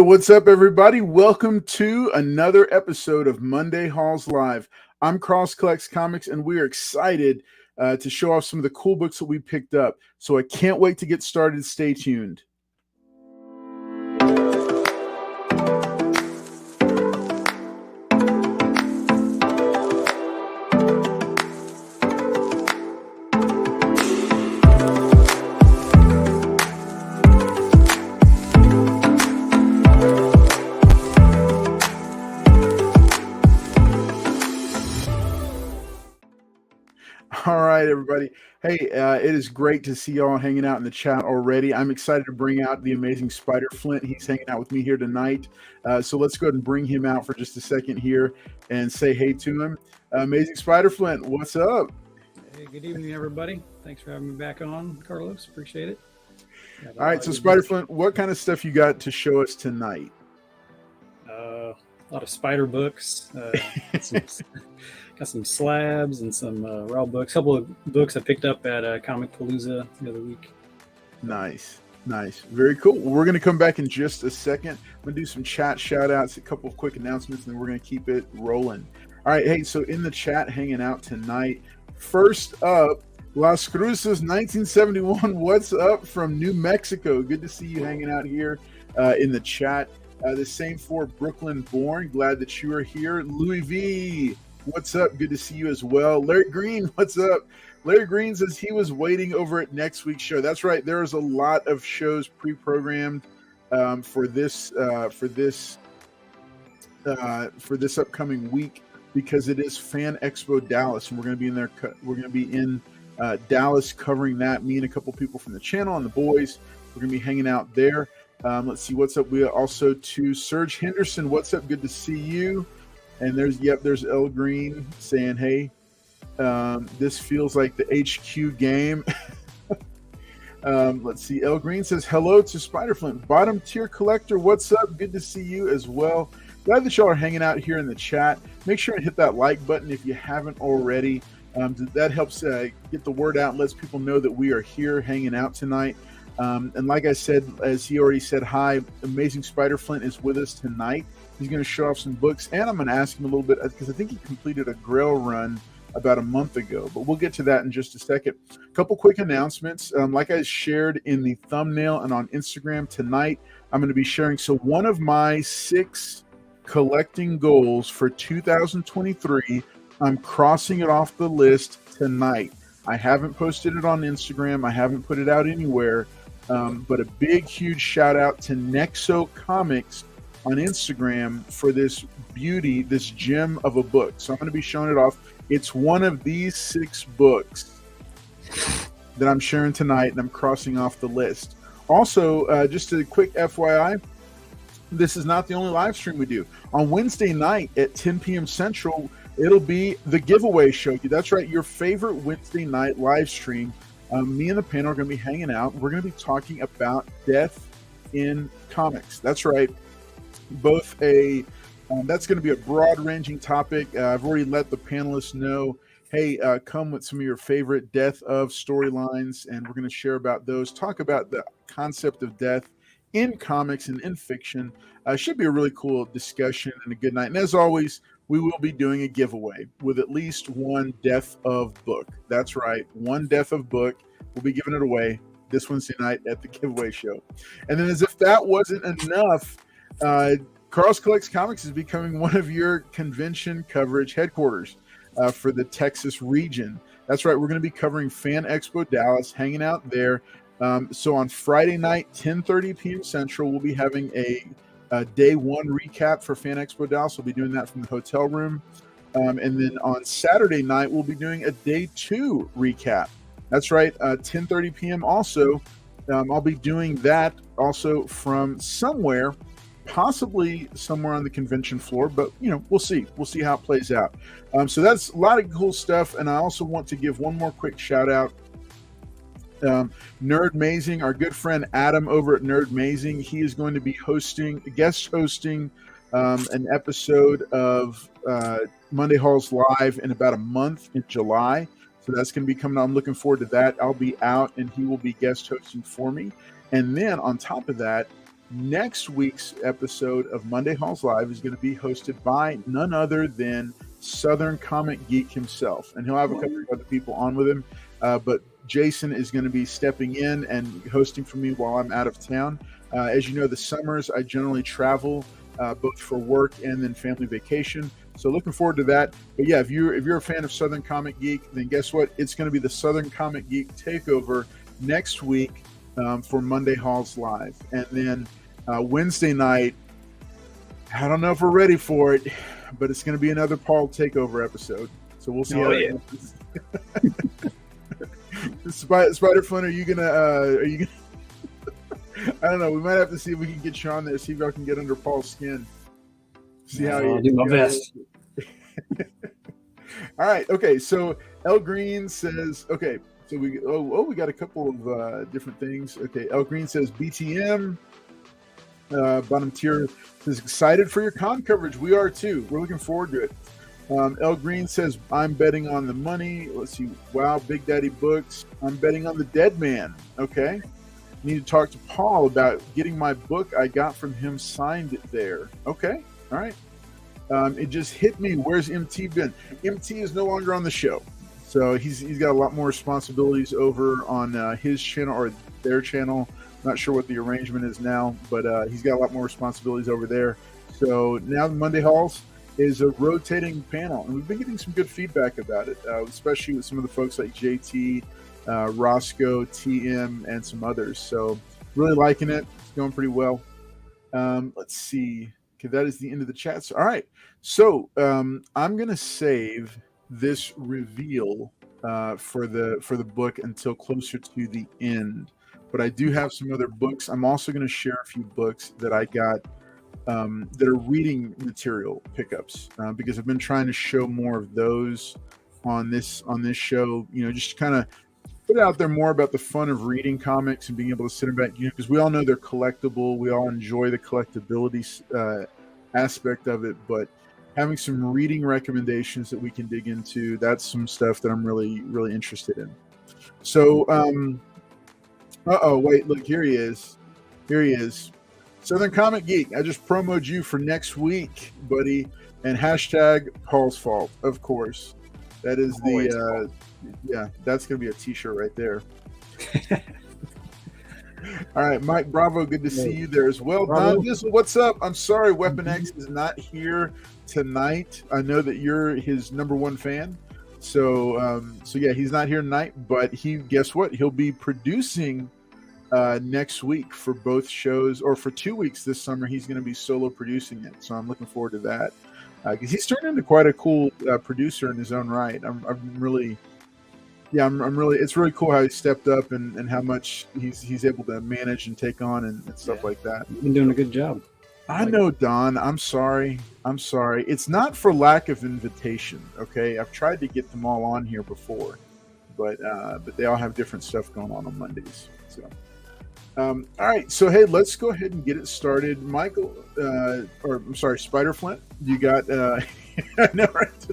what's up, everybody? Welcome to another episode of Monday Halls Live. I'm Cross Collects Comics, and we are excited to show off some of the cool books that we picked up. So I can't wait to get started. Stay tuned. All right, everybody. Hey, it is great to see y'all hanging out in the chat already. I'm excited to bring out the amazing Spider Flint. He's hanging out with me here tonight. So let's go ahead and bring him out for just a second here and say hey to him. Amazing Spider Flint, what's up? Hey, good evening, everybody. Thanks for having me back on, Carlos. Appreciate it. All right, so Spider Flint, what kind of stuff you got to show us tonight? A lot of spider books. Got some slabs and some raw books. A couple of books I picked up at Comic Palooza the other week. Nice. Very cool. Well, we're going to come back in just a second. I'm going to do some chat shout outs, a couple of quick announcements, and then we're going to keep it rolling. All right. Hey, so in the chat hanging out tonight, first up, Las Cruces 1971. What's up from New Mexico? Good to see you hanging out here in the chat. The same for Brooklyn Born. Glad that you are here. Louis V. What's up? Good to see you as well. Larry Green, what's up? Larry Green says he was waiting over at next week's show. That's right. There's a lot of shows pre-programmed for this upcoming week because it is Fan Expo Dallas, and we're going to be in there. We're going to be in Dallas covering that. Me and a couple people from the channel and the boys. We're going to be hanging out there. Let's see what's up. We also to Serge Henderson. What's up? Good to see you. And there's El Green saying, hey, this feels like the HQ game. Let's see. El Green says, hello to Spiderflint. Bottom tier collector, what's up? Good to see you as well. Glad that y'all are hanging out here in the chat. Make sure and hit that like button if you haven't already. That helps get the word out and lets people know that we are here hanging out tonight. And like I said, as he already said, hi, Amazing Spiderflint is with us tonight. He's going to show off some books, and I'm going to ask him a little bit because I think he completed a Grail run about a month ago, but we'll get to that in just a second. A couple quick announcements. Like I shared in the thumbnail and on Instagram tonight, I'm going to be sharing. So one of my 6 collecting goals for 2023, I'm crossing it off the list tonight. I haven't posted it on Instagram. I haven't put it out anywhere, but a big, huge shout out to Nexo Comics on Instagram for this beauty, this gem of a book. So I'm going to be showing it off. It's one of these 6 books that I'm sharing tonight, and I'm crossing off the list. Also, just a quick FYI, this is not the only live stream we do. On Wednesday night at 10 p.m. Central, it'll be the giveaway show. That's right, your favorite Wednesday night live stream. Me and the panel are going to be hanging out. We're going to be talking about death in comics. That's right. That's going to be a broad-ranging topic. I've already let the panelists know, hey, come with some of your favorite death of storylines, and we're going to share about those, talk about the concept of death in comics and in fiction. Should be a really cool discussion and a good night. And as always, we will be doing a giveaway with at least one death of book. That's right, one death of book. We'll be giving it away this Wednesday night at the giveaway show. And then as if that wasn't enough, Carlos Collects Comics is becoming one of your convention coverage headquarters for the Texas region. That's right. We're going to be covering Fan Expo Dallas, hanging out there. So on Friday night, 10:30 p.m. Central, we'll be having a day 1 recap for Fan Expo Dallas. We'll be doing that from the hotel room. And then on Saturday night, we'll be doing a day 2 recap. That's right. 10:30 p.m. also. I'll be doing that also from somewhere, possibly somewhere on the convention floor, but we'll see how it plays out. So that's a lot of cool stuff. And I also want to give one more quick shout out. Nerd Mazing, our good friend Adam over at Nerd Mazing, he is going to be guest hosting an episode of Monday Halls Live in about a month in July. So that's going to be coming out. I'm looking forward to that. I'll be out and he will be guest hosting for me. And then on top of that, Next week's episode of Monday Halls Live is going to be hosted by none other than Southern Comic Geek himself. And he'll have a couple of other people on with him. But Jason is going to be stepping in and hosting for me while I'm out of town. As you know, the summers I generally travel both for work and then family vacation. So looking forward to that. But yeah, if you're a fan of Southern Comic Geek, then guess what? It's going to be the Southern Comic Geek takeover next week for Monday Halls Live. And then Wednesday night, I don't know if we're ready for it, but it's going to be another Paul takeover episode. So we'll see how it goes. Spider Flint, are you gonna I don't know. We might have to see if we can get you on there. See if I can get under Paul's skin. See how I'll do my best. All right. Okay. So El Green says. Okay. So we got a couple of different things. Okay. El Green says BTM. Bottom tier is excited for your con coverage. We are too. We're looking forward to it. El Green says, I'm betting on the money. Let's see. Wow, Big Daddy Books. I'm betting on the Dead Man. Okay. Need to talk to Paul about getting my book I got from him signed there. Okay. All right. It just hit me. Where's MT been? MT is no longer on the show. So he's got a lot more responsibilities over on his channel or their channel. Not sure what the arrangement is now, but he's got a lot more responsibilities over there. So now the Monday Halls is a rotating panel, and we've been getting some good feedback about it, especially with some of the folks like JT, Roscoe, TM, and some others. So really liking it. It's going pretty well. Let's see. Okay, that is the end of the chat. So, all right. So I'm going to save this reveal for the book until closer to the end. But I do have some other books. I'm also going to share a few books that I got that are reading material pickups because I've been trying to show more of those on this show. You know, just kind of put out there more about the fun of reading comics and being able to sit back. You know, because we all know they're collectible. We all enjoy the collectability aspect of it, but having some reading recommendations that we can dig into, that's some stuff that I'm really, really interested in. So, wait, look, here he is. Southern Comic Geek. I just promoted you for next week, buddy. And hashtag Paul's Fault, of course. That is that's going to be a t-shirt right there. All right, Mike Bravo, good to see you there as well. Don Dizzle, what's up? I'm sorry Weapon X is not here tonight. I know that you're his number one fan. So yeah, he's not here tonight, but guess what? He'll be producing next week for both shows, or for 2 weeks this summer. He's going to be solo producing it, so I'm looking forward to that because he's turned into quite a cool producer in his own right. I'm really it's really cool how he stepped up and how much he's able to manage and take on and stuff like that. You've been doing a good job. I know, Don. I'm sorry. It's not for lack of invitation. Okay, I've tried to get them all on here before, but they all have different stuff going on Mondays. So. All right, so hey, let's go ahead and get it started. Michael, Spider Flint, you got? I know, right?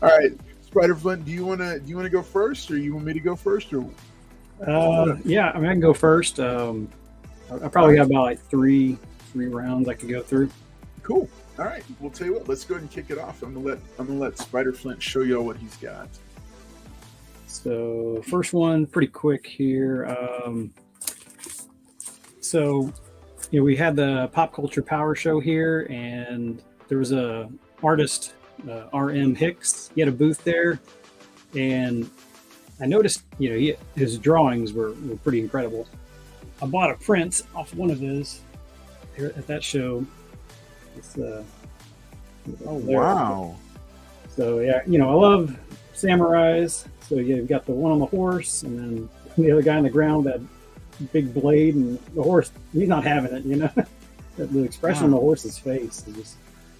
All right, Spider Flint, do you want to go first, or you want me to go first, or? Yeah, I mean, I can go first. I probably got about like three rounds I could go through. Cool. All right, we'll tell you what. Let's go ahead and kick it off. I'm gonna let Spider Flint show you all what he's got. So first one, pretty quick here. So, you know, we had the Pop Culture Power Show here, and there was a artist, R.M. Hicks. He had a booth there, and I noticed, you know, his drawings were pretty incredible. I bought a print off one of his here at that show. It's wow. So yeah, you know, I love samurais. So yeah, you've got the one on the horse, and then the other guy on the ground, that big blade, and the horse, he's not having it, you know. The expression on the horse's face is just...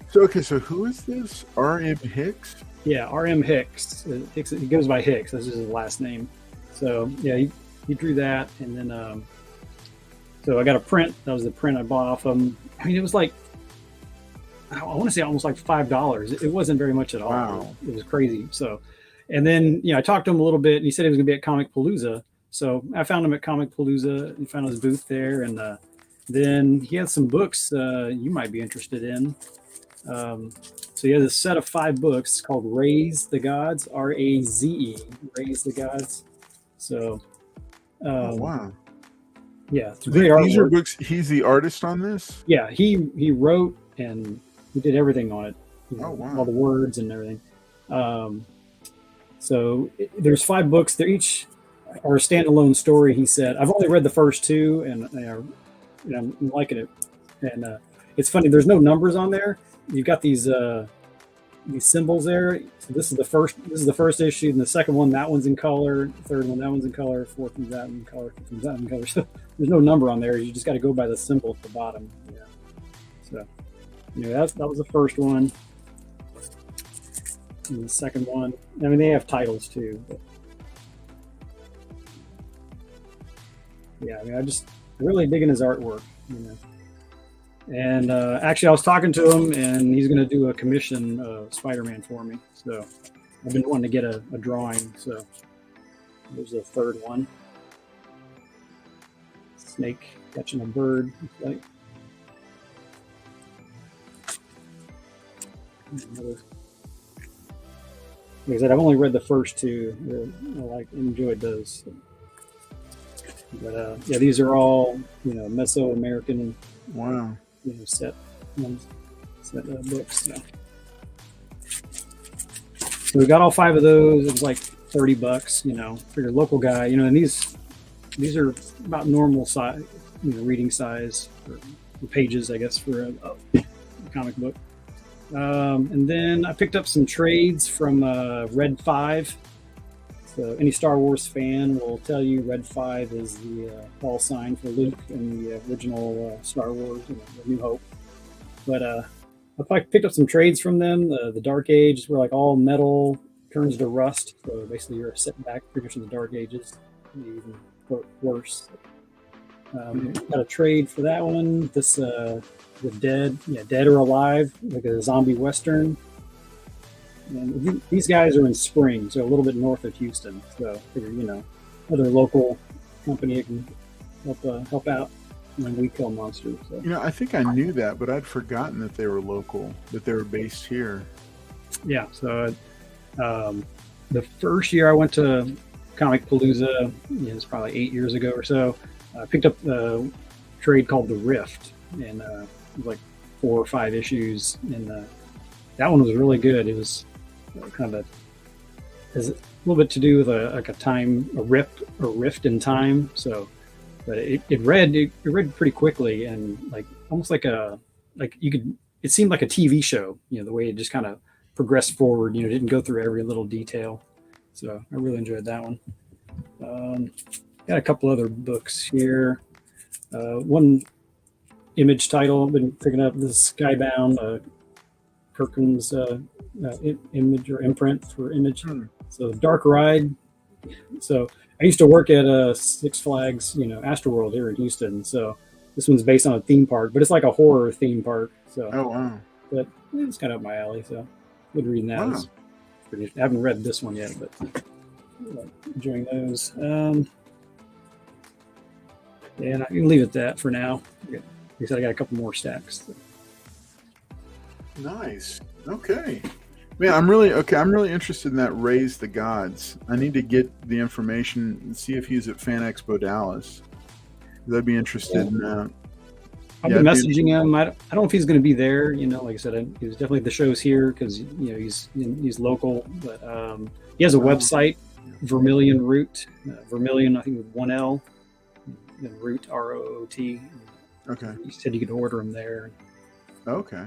So who is this? R.M. Hicks? Yeah, R.M. Hicks. He goes by Hicks. That's just his last name. So yeah, he drew that, and then so I got a print. That was the print I bought off him. I mean, it was like, I want to say almost like $5. It wasn't very much at all. Wow. It was crazy. So, and then, you know, I talked to him a little bit, and he said he was going to be at Comic Palooza. So I found him at Comic Palooza and found his booth there. And then he had some books you might be interested in. So he has a set of 5 books called Raise the Gods, R-A-Z-E, Raise the Gods. So, wow. Yeah, it's great artwork. These are books. He's the artist on this? Yeah, he wrote and he did everything on it. Oh, wow. All the words and everything. So there's 5 books. They're each are a standalone story, he said. I've only read the first 2, and I'm liking it. And it's funny, there's no numbers on there. You've got these symbols there. So this is the first issue, and the second one, that one's in color. The third one, that one's in color. Fourth one's that in color. Fifth one's that in color. So there's no number on there. You just got to go by the symbol at the bottom. Yeah. So that was the first one. And the second one, I mean, they have titles too. But yeah, I mean, I'm really digging his artwork. And actually, I was talking to him, and he's going to do a commission of Spider-Man for me. So I've been wanting to get a drawing. So there's the third one. Snake catching a bird. Like another. Like I said, I've only read the first 2. I enjoyed those. But yeah, these are all Mesoamerican. Wow. Set books. So we got all 5 of those. It was like $30, for your local guy. And these are about normal size, reading size for pages, I guess, for a comic book. And then I picked up some trades from Red 5. So any Star Wars fan will tell you Red 5 is the call sign for Luke in the original Star Wars, The New Hope. But I picked up some trades from them. The Dark Age, where like all metal turns to rust. So basically you're sitting back pretty much in the Dark Ages, even worse. Got a trade for that one. This the Dead or Alive, like a zombie western. And these guys are in Spring, so a little bit north of Houston. So I figure, other local company can help out when we kill monsters. So. I think I knew that, but I'd forgotten that they were local, that they were based here. Yeah. So the first year I went to Comic Palooza, it's probably 8 years ago or so. I picked up a trade called The Rift, and it was like 4 or 5 issues, and that one was really good. It was kind of has a little bit to do with a rift in time. So, but it read pretty quickly, and like almost it seemed like a TV show. The way it just kind of progressed forward. Didn't go through every little detail. So I really enjoyed that one. Got a couple other books here. One Image title I've been picking up. This Skybound. Perkins image or imprint for Image. So Dark Ride. So I used to work at Six Flags, Astroworld here in Houston. So this one's based on a theme park, but it's like a horror theme park. So wow. But it's kind of up my alley. So good reading that. Wow. I haven't read this one yet, but enjoying those. And I can leave it at that for now. Like I said, I got a couple more stacks. Nice. Okay. Man, I'm really interested in that Raise the Gods. I need to get the information and see if he's at Fan Expo Dallas. I'd be interested in that. I've been messaging him. I don't know if he's going to be there. Like I said, he was definitely at the shows here because he's local. But he has a website, Vermilion Root. Vermilion, I think with 1 L. And Root, ROOT. Okay. He said you could order them there. Okay.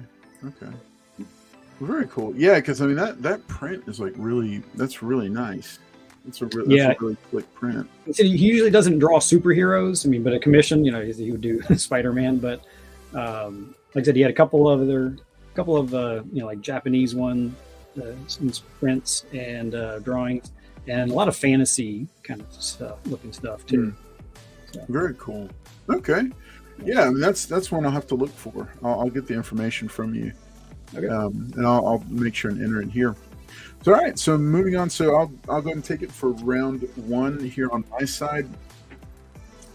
Very cool. Yeah, because I mean that print is that's really nice. That's a really slick print. He usually doesn't draw superheroes. I mean, but a commission, he would do Spider-Man. But like I said, he had a couple of like Japanese one, some prints and drawings, and a lot of fantasy kind of stuff, looking stuff too. So. Very cool. Okay. Yeah, I mean, that's one I'll have to look for. I'll get the information from you. Okay. And I'll make sure and enter it here. So, all right. So moving on. So I'll go ahead and take it for round one here on my side.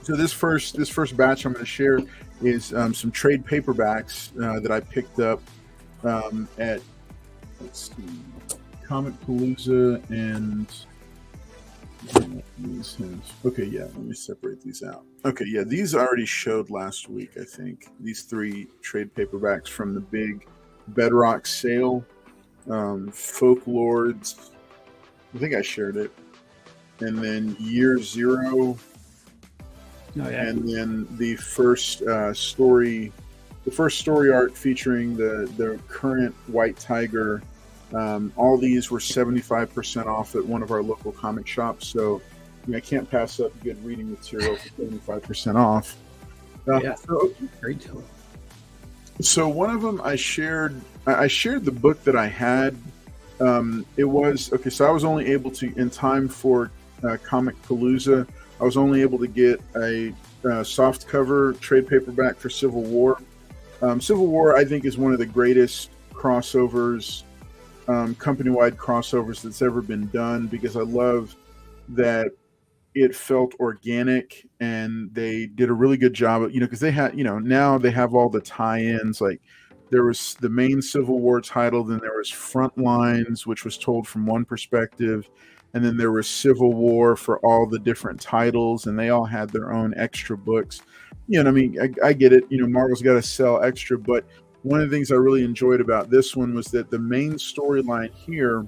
So this first batch I'm going to share is some trade paperbacks that I picked up at, let's see, Comic Palooza and okay, yeah, let me separate these out. Okay, yeah, these I already showed last week, I think. These three trade paperbacks from the big Bedrock sale. Folklords, I think I shared it. And then Year Zero. Oh, yeah. And then the first story art featuring the current White Tiger. All these were 75% off at one of our local comic shops. So I can't pass up good reading material for 75% off. Yeah, great deal. So one of them I shared the book that I had. It was okay. So I was only able to, in time for Comic Palooza, I was only able to get a soft cover trade paperback for Civil War. Civil War, I think, is one of the greatest crossovers, company-wide crossovers that's ever been done, because I love that it felt organic and they did a really good job of, because they had, now they have all the tie-ins. Like there was the main Civil War title, then there was Frontlines, which was told from one perspective, and then there was Civil War for all the different titles, and they all had their own extra books. I mean, I get it. Marvel's got to sell extra, but one of the things I really enjoyed about this one was that the main storyline here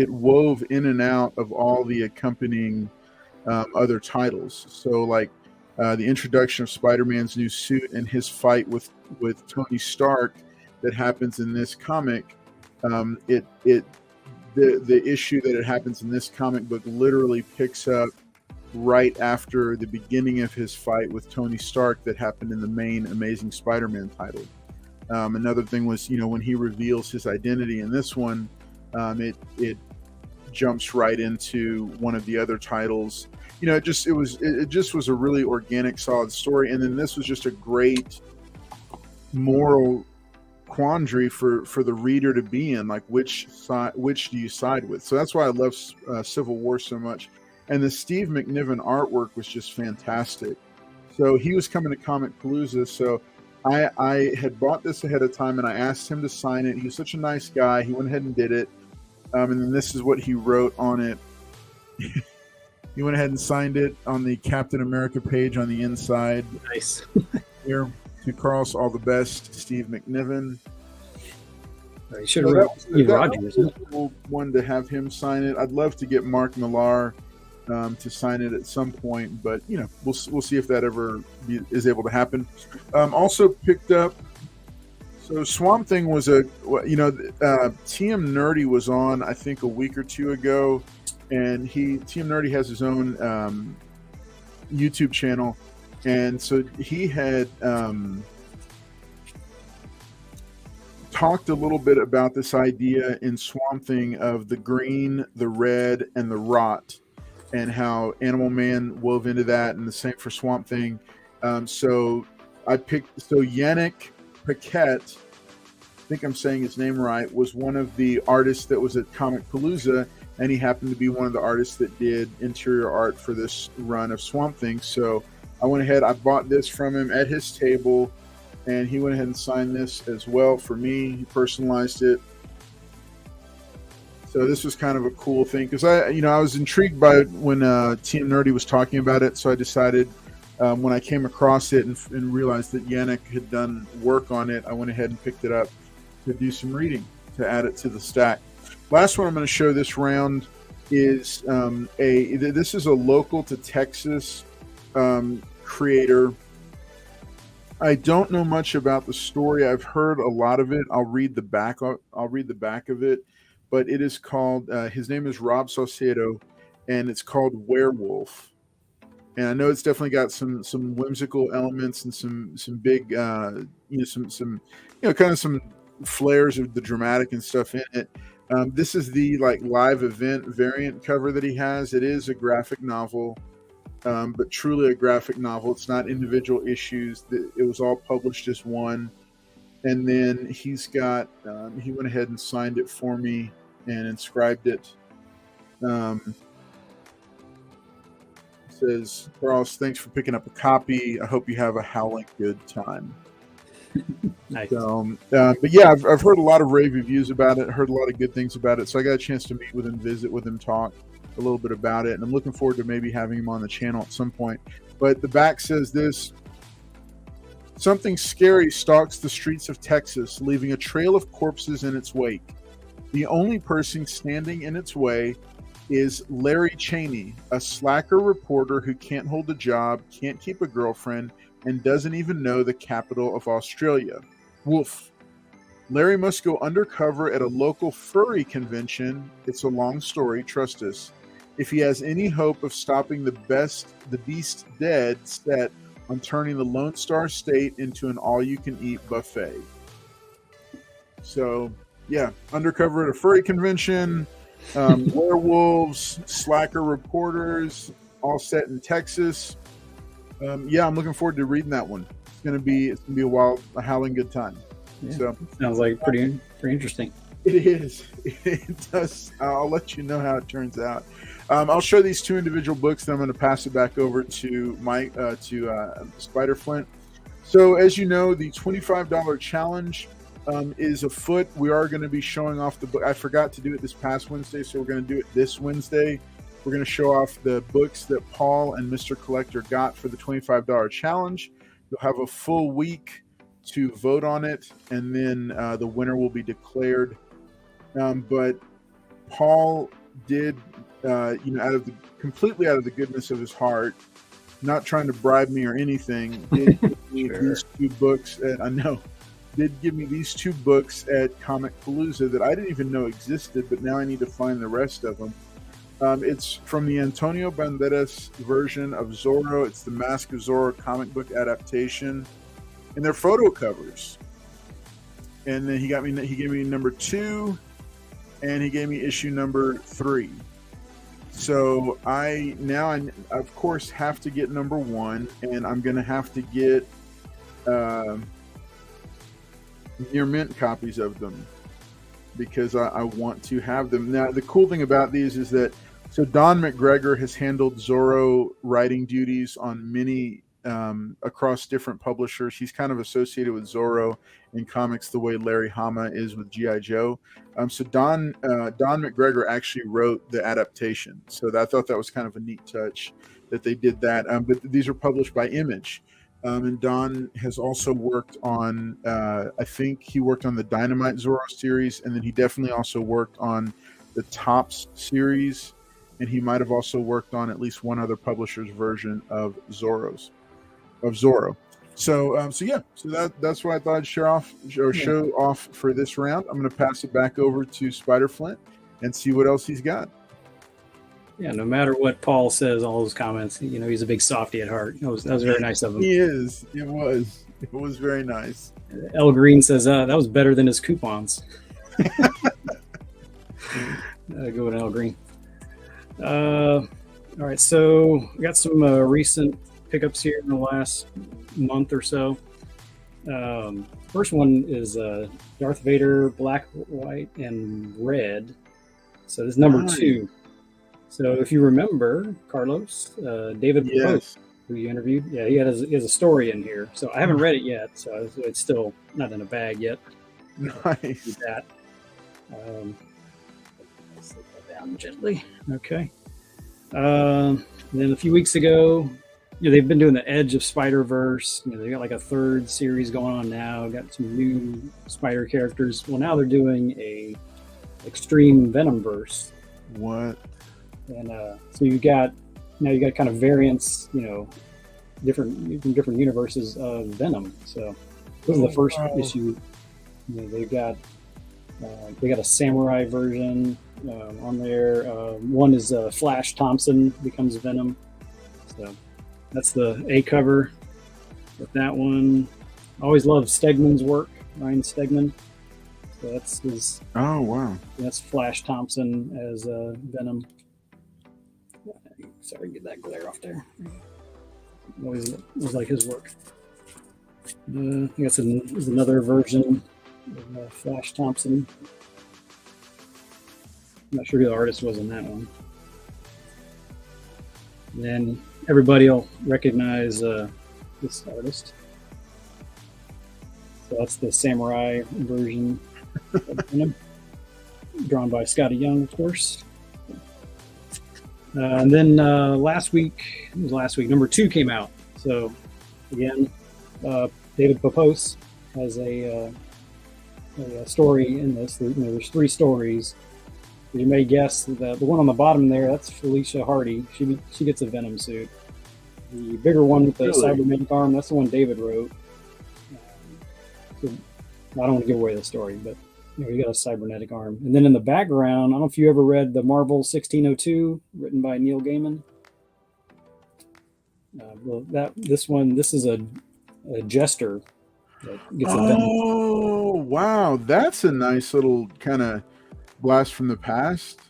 wove in and out of all the accompanying other titles. So, like the introduction of Spider-Man's new suit and his fight with Tony Stark that happens in this comic. The issue that it happens in this comic book literally picks up right after the beginning of his fight with Tony Stark that happened in the main Amazing Spider-Man title. Another thing was, when he reveals his identity in this one, it jumps right into one of the other titles. It just was a really organic, solid story. And then this was just a great moral quandary for the reader to be in, like which do you side with. So that's why I love Civil War so much. And the Steve McNiven artwork was just fantastic. So he was coming to Comic Palooza, so I had bought this ahead of time and I asked him to sign it. He was such a nice guy. He went ahead and did it. And then this is what he wrote on it. He went ahead and signed it on the Captain America page on the inside. Nice. Here. To Carlos, all the best, Steve McNiven. You should have wrote Rogers. One to have him sign it. I'd love to get Mark Millar to sign it at some point, but we'll see if that ever is able to happen. Also picked up. So Swamp Thing was TM Nerdy was on, I think, a week or two ago, and TM Nerdy has his own YouTube channel. And so he had talked a little bit about this idea in Swamp Thing of the green, the red, and the rot, and how Animal Man wove into that, and the same for Swamp Thing. So Yannick Paquette, I think I'm saying his name right, was one of the artists that was at Comic Palooza, and he happened to be one of the artists that did interior art for this run of Swamp Thing. So I went ahead, I bought this from him at his table, and he went ahead and signed this as well for me. He personalized it. So this was kind of a cool thing, because I was intrigued by it when TM Nerdy was talking about it. So I decided when I came across it and realized that Yannick had done work on it, I went ahead and picked it up to do some reading, to add it to the stack. Last one I'm going to show this round is this is a local to Texas creator. I don't know much about the story. I've heard a lot of it. I'll read the back of it, but it is called. His name is Rob Saucedo, and it's called Werewolf. And I know it's definitely got some whimsical elements and some big, some kind of some flares of the dramatic and stuff in it. This is the live event variant cover that he has. It is a graphic novel. But truly a graphic novel. It's not individual issues. It was all published as one. and then he's got he went ahead and signed it for me and inscribed it. Says, Charles, thanks for picking up a copy. I hope you have a howling good time. Nice. So, but yeah, I've heard a lot of rave reviews about it, heard a lot of good things about it. So I got a chance to meet with him, visit with him, talk a little bit about it. And I'm looking forward to maybe having him on the channel at some point. But the back says this: something scary stalks the streets of Texas, leaving a trail of corpses in its wake. The only person standing in its way is Larry Cheney, a slacker reporter who can't hold a job, can't keep a girlfriend, and doesn't even know the capital of Australia. Woof. Larry must go undercover at a local furry convention. It's a long story, trust us. If he has any hope of stopping the beast dead set on turning the Lone Star State into an all-you-can-eat buffet. So, yeah, undercover at a furry convention, werewolves, slacker reporters, all set in Texas. Yeah, I'm looking forward to reading that one. It's gonna be a howling good time. Yeah, so sounds like pretty interesting. It is. It does. I'll let you know how it turns out. I'll show these two individual books, then I'm going to pass it back over to Mike to Spider Flint. So, as you know, the $25 challenge is afoot. We are going to be showing off the book. I forgot to do it this past Wednesday, so we're going to do it this Wednesday. We're going to show off the books that Paul and Mr. Collector got for the $25 challenge. You'll have a full week to vote on it, and then the winner will be declared. But Paul did, completely out of the goodness of his heart, not trying to bribe me or anything, did give me these two books. Did give me these two books at Comic Palooza that I didn't even know existed, but now I need to find the rest of them. It's from the Antonio Banderas version of Zorro. It's the Mask of Zorro comic book adaptation, and they're photo covers. And then he gave me number 2, and he gave me issue number 3. So I of course have to get number 1, and I'm gonna have to get near mint copies of them because I want to have them. Now the cool thing about these is that Don McGregor has handled Zorro writing duties on many across different publishers. He's kind of associated with Zorro in comics the way Larry Hama is with G.I. Joe. So Don McGregor actually wrote the adaptation. So I thought that was kind of a neat touch that they did that. But these are published by Image. And Don has also worked on, I think he worked on the Dynamite Zorro series, and then he definitely also worked on the Topps series, and he might have also worked on at least one other publisher's version of Zorro. So that's what I thought I'd show off for this round. I'm going to pass it back over to Spider Flint and see what else he's got. Yeah, no matter what Paul says, all those comments, he's a big softy at heart. That was very nice of him. He is. It was very nice. L Green says that was better than his coupons. Go with L Green. All right, so we got some recent pickups here in the last month or so. First one is Darth Vader, black, white, and red. So this is number 2. So if you remember, Carlos, David Pope, who you interviewed, he has a story in here. So I haven't read it yet, so it's still not in a bag yet. Nice. Do that. Let's lay that down gently. Okay. Then a few weeks ago, they've been doing the Edge of Spider-Verse. They got like a 3rd series going on now. Got some new Spider characters. Well, now they're doing a Extreme Venomverse. What? And so you got kind of variants, different universes of Venom. So this is the first issue. They got a samurai version on there. One is Flash Thompson becomes Venom. So that's the A cover with that one. I always loved Stegman's work, Ryan Stegman. So that's his. Oh wow! That's Flash Thompson as Venom. Sorry, get that glare off there. Always like his work. I guess there's another version of Flash Thompson. I'm not sure who the artist was in that one. And then everybody will recognize this artist. So that's the samurai version of Venom, drawn by Scotty Young, of course. And then last week, number 2 came out. So again, David Popos has a story in this. There's 3 stories. You may guess that the one on the bottom there, that's Felicia Hardy. She gets a Venom suit. The bigger one with the cybernetic arm, that's the one David wrote. So I don't want to give away the story, but you got a cybernetic arm. And then in the background, I don't know if you ever read the Marvel 1602, written by Neil Gaiman. This is a jester that gets a Venom. Oh, wow. That's a nice little kind of blast from the past.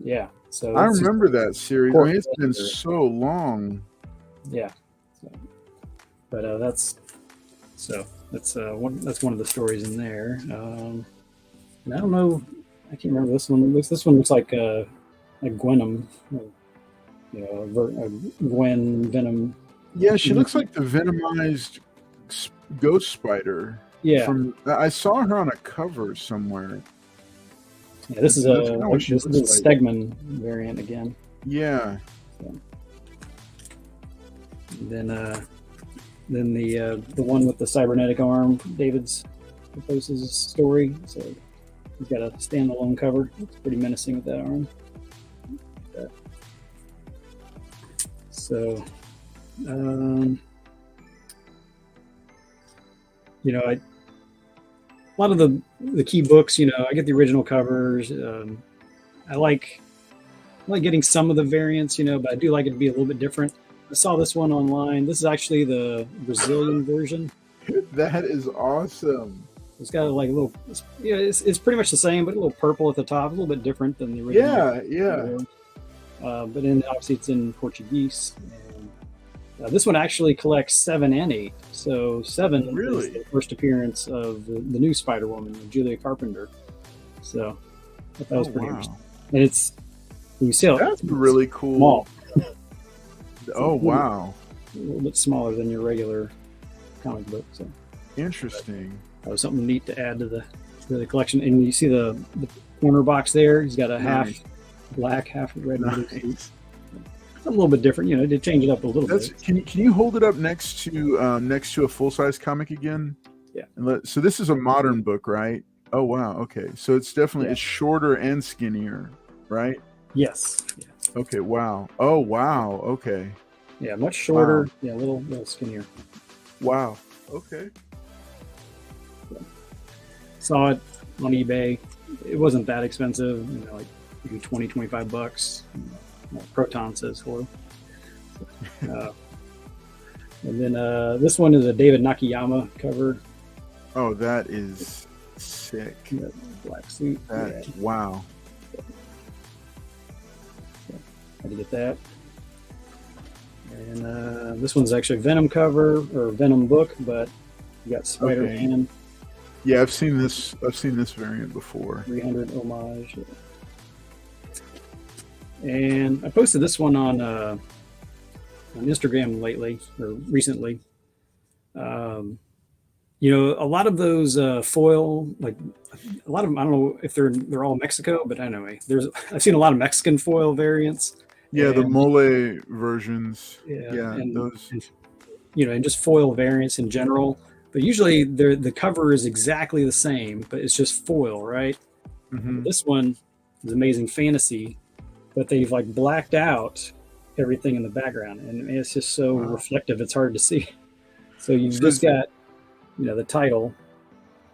Yeah. So I remember that series. I mean, it's been so long. Yeah. But that's one of the stories in there. And I don't know. I can't remember this one. This one looks like Gwenom. Gwen Venom. Yeah, she looks like the venomized ghost spider. Yeah. I saw her on a cover somewhere. Yeah, this is a Stegman variant again. Yeah. So. Then the one with the cybernetic arm, David's proposes story. So he's got a standalone cover. It's pretty menacing with that arm. So, a lot of the key books, I get the original covers. I like getting some of the variants, but I do like it to be a little bit different. I saw this one online. This is actually the Brazilian version. That is awesome. It's got like a little, it's pretty much the same, but a little purple at the top, a little bit different than the original. Yeah. But obviously it's in Portuguese. And, this one actually collects 7 and 8. So 7 is the first appearance of the new Spider-Woman, Julia Carpenter. So I thought that was pretty interesting. And you see that's really cool. Small. Oh, wow. A little bit smaller than your regular comic book. So interesting. That was something neat to add to the collection. And you see the corner box there. He's got a half black, half red. Nice. It's a little bit different, to change it up a little bit. Can you hold it up next to a full size comic again? Yeah. So this is a modern book, right? Oh wow. Okay. So it's definitely it's shorter and skinnier, right? Yes. Yeah. Okay. Wow. Oh wow. Okay. Yeah, much shorter. Wow. Yeah, a little skinnier. Wow. Okay. Saw it on eBay. It wasn't that expensive, like maybe $20-$25. Proton says for. And then this one is a David Nakayama cover. Oh, that is sick. Black suit. Wow. Had to get that. And this one's actually a Venom cover or Venom book, but you got Spider-Man. Okay. Yeah, I've seen this variant before. 300 homage. And I posted this one on Instagram recently. A lot of those foil, like a lot of them, I don't know if they're all Mexico, but anyway, I've seen a lot of Mexican foil variants. Yeah, the mole versions. Yeah, and those. And just foil variants in general. But usually the cover is exactly the same, but it's just foil, right? Mm-hmm. This one is Amazing Fantasy, but they've like blacked out everything in the background, and it's just so reflective it's hard to see. So you've just got the title.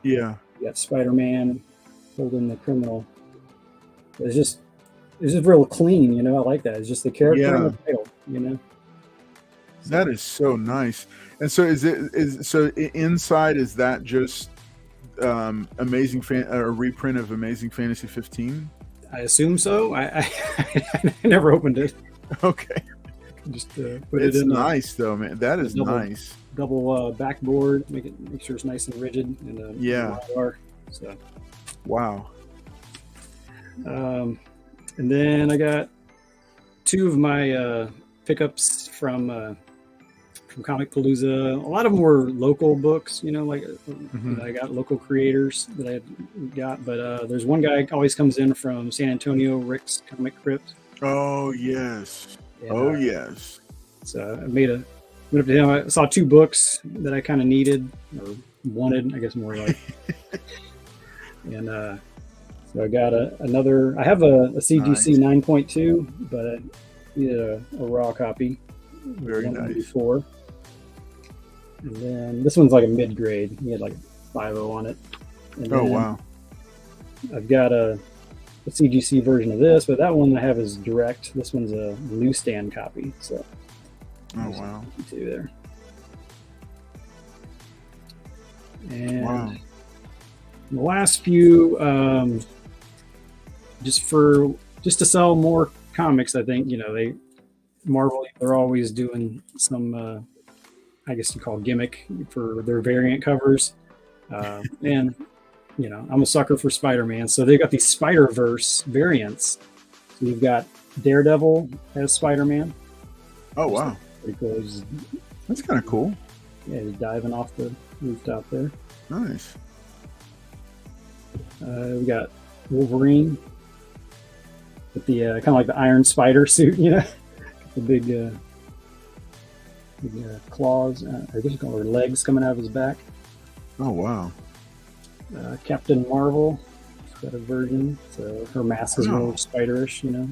Yeah. You got Spider-Man holding the criminal. It's just real clean, I like that. It's just the character and the title, That is so nice. And so so inside, is that just a reprint of Amazing Fantasy 15? I assume so. I never opened it. Okay. Just put It's it in nice though, man. That is double- nice. double backboard, make sure it's nice and rigid and Yeah. So, Wow. and then I got two of my pickups from Comic Palooza. A lot of them were local books, you know, like I got local creators that I got, but there's one guy always comes in from San Antonio, Rick's Comic Crypt. Oh yes. And, Yes. So I went up to him. I saw two books that I kind of needed or wanted, I guess more like. And so I got another. I have a CGC 9.2, but I needed a raw copy. Very nice. Before. And then this one's like a mid grade. He had like a 5.0 on it. And Oh wow. I've got a CGC version of this, but that one I have is direct. This one's a newsstand copy. So. Oh wow. Two there. And Wow. the last few, just to sell more comics, I think, you know, Marvel, they're always doing some, I guess you call gimmick for their variant covers. And, you know, I'm a sucker for Spider-Man. So they've got these Spider-Verse variants. So you've got Daredevil as Spider-Man. Oh wow. Pretty cool. That's kind of cool. Yeah, he's diving off the rooftop there. Nice. We got Wolverine with the kind of like the Iron Spider suit, you know, the big claws, I guess you call her legs coming out of his back. Oh wow. Captain Marvel, she's got a version, so her mask is more spiderish, you know.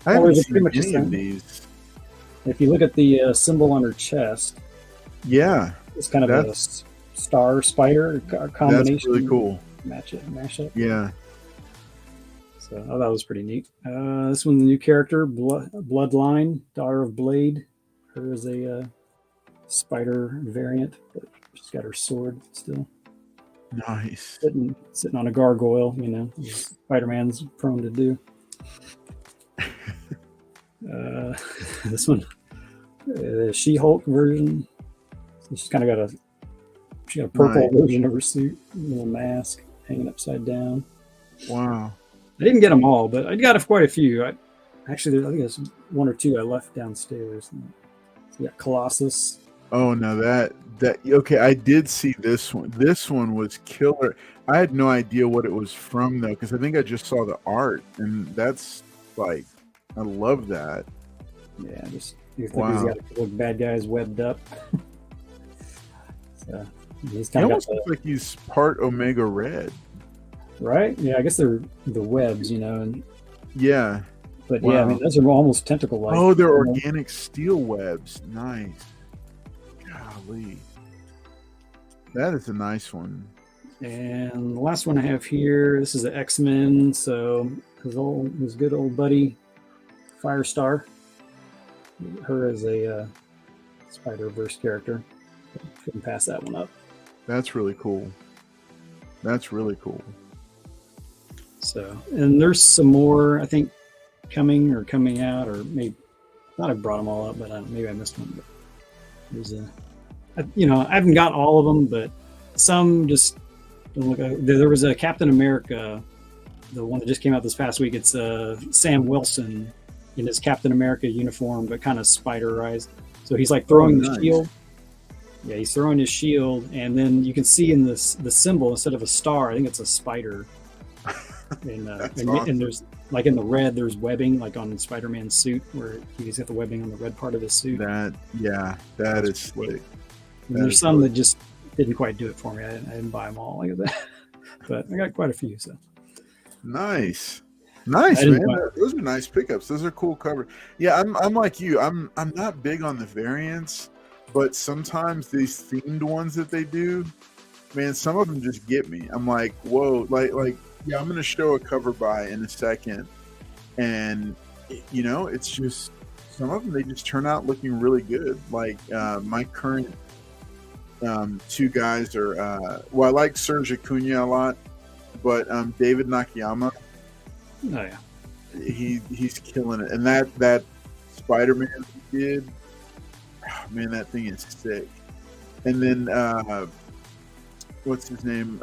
I haven't Colors are seen pretty much the any of same. these. If you look at the symbol on her chest, Yeah, it's kind of a star spider combination. that's really cool. Mash up. Yeah. So that was pretty neat. This one's a new character, Bloodline, daughter of Blade. Her is a spider variant, but she's got her sword still. Nice. Sitting on a gargoyle, you know, Spider-Man's prone to do. This one, the She-Hulk version. So she's kind of got a purple version of her suit, little mask hanging upside down. Wow. I didn't get them all, but I got quite a few. I think there's one or two I left downstairs. So you got Colossus. Oh no, that okay. I did see this one. This one was killer. I had no idea what it was from though, because I think I just saw the art, and that's like, I love that. Yeah, just he's got a couple of bad guys webbed up. So he's kind He of almost looks like he's part Omega Red. Right? Yeah, I guess they're the webs, you know. And Yeah. but yeah, I mean those are almost tentacle-like. Oh, they're organic steel webs. Nice. Golly. That is a nice one. And the last one I have here, this is the X-Men. So his good old buddy, Firestar. Her as a Spider-Verse character. Couldn't pass that one up. That's really cool. That's really cool. So, and there's some more, I think, coming out, or maybe I thought I brought them all up, but maybe I missed one. But there's I haven't got all of them, but some just don't look. There was a Captain America, the one that just came out this past week. It's Sam Wilson in his Captain America uniform, but kind of spiderized. So he's like throwing the shield. Yeah, he's throwing his shield, and then you can see in the symbol, instead of a star, I think it's a spider. And awesome. and there's like in the red, there's webbing like on Spider-Man's suit, where he's got the webbing on the red part of his suit. That is slick. And there's some that just didn't quite do it for me. I didn't buy them all like that, but I got quite a few. So nice, man. Those are nice pickups. Those are cool covers. Yeah, I'm like you. I'm not big on the variants, but sometimes these themed ones that they do, man, some of them just get me. I'm like, whoa, like. Yeah, I'm going to show a cover by in a second, and you know, it's just some of them, they just turn out looking really good. Like my current two guys are I like Serge Acuna a lot, but David Nakayama, oh yeah, he's killing it, and that Spider-Man he did. Oh, man, that thing is sick. And then what's his name?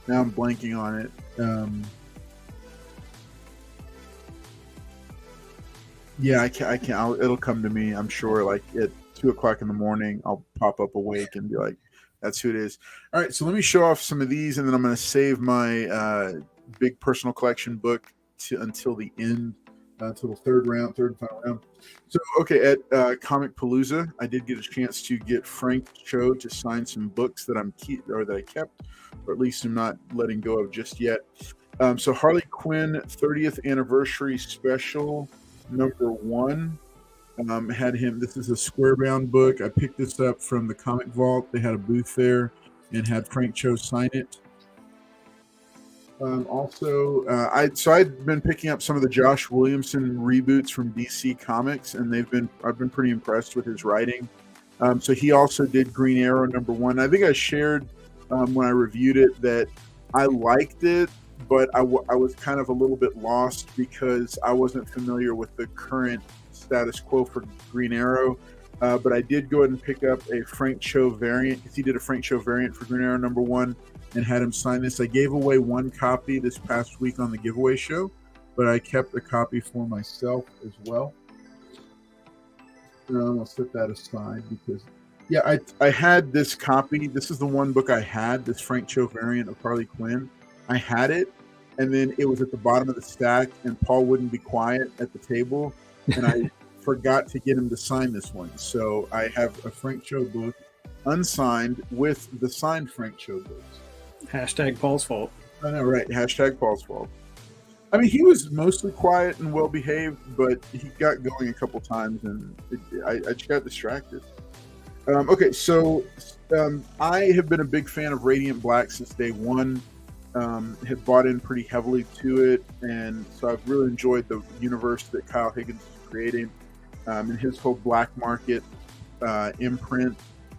Now I'm blanking on it. Yeah, I can't. It'll come to me, I'm sure. Like at 2:00 in the morning, I'll pop up awake and be like, "That's who it is." All right, so let me show off some of these, and then I'm going to save my big personal collection book until the end, until the third and final round. So, okay, at Comic Palooza, I did get a chance to get Frank Cho to sign some books that that I kept, or at least I'm not letting go of just yet. So, Harley Quinn 30th anniversary special. Number 1 had him. This is a square bound book. I picked this up from the Comic Vault. They had a booth there and had Frank Cho sign it. I'd been picking up some of the Josh Williamson reboots from DC Comics, and I've been pretty impressed with his writing. So he also did Green Arrow number 1. I think I shared when I reviewed it that I liked it, but I was kind of a little bit lost because I wasn't familiar with the current status quo for Green Arrow. But I did go ahead and pick up a Frank Cho variant because he did a Frank Cho variant for Green Arrow number 1 and had him sign this. I gave away 1 copy this past week on the giveaway show, but I kept a copy for myself as well. I'll set that aside because, yeah, I had this copy. This is the one book I had, this Frank Cho variant of Harley Quinn. I had it, and then it was at the bottom of the stack, and Paul wouldn't be quiet at the table, and I forgot to get him to sign this one. So I have a Frank Cho book, unsigned, with the signed Frank Cho books. Hashtag Paul's fault. I know, right? Hashtag Paul's fault. I mean, he was mostly quiet and well behaved, but he got going a couple times, and I just got distracted. Okay, so I have been a big fan of Radiant Black since day one. Have bought in pretty heavily to it, and so I've really enjoyed the universe that Kyle Higgins is creating, and his whole black market imprint.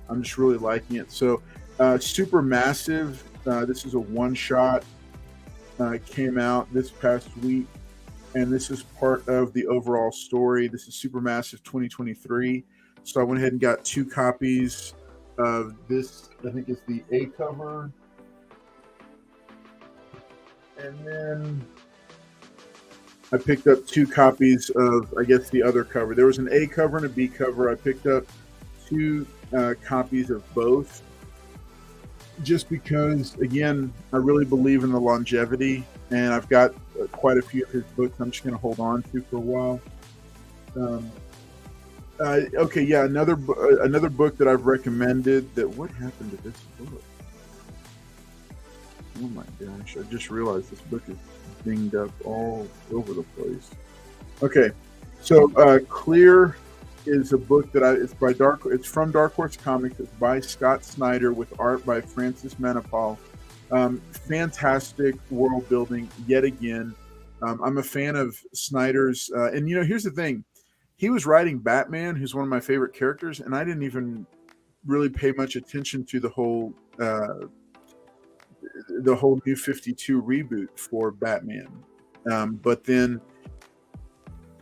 I'm just really liking it. So Supermassive, this is a one-shot, came out this past week, and this is part of the overall story. This is Supermassive 2023. So I went ahead and got 2 copies of this. I think it's the A cover. And then I picked up 2 copies of, I guess, the other cover. There was an A cover and a B cover. I picked up 2 copies of both just because, again, I really believe in the longevity, and I've got quite a few of his books I'm just going to hold on to for a while. Okay, yeah, another book that I've recommended that, what happened to this book? Oh my gosh, I just realized this book is dinged up all over the place. Okay, so Clear is a book that it's from Dark Horse Comics. It's by Scott Snyder with art by Francis Manapul. Fantastic world building yet again. I'm a fan of Snyder's, and here's the thing. He was writing Batman, who's one of my favorite characters, and I didn't even really pay much attention to the whole New 52 reboot for Batman. But then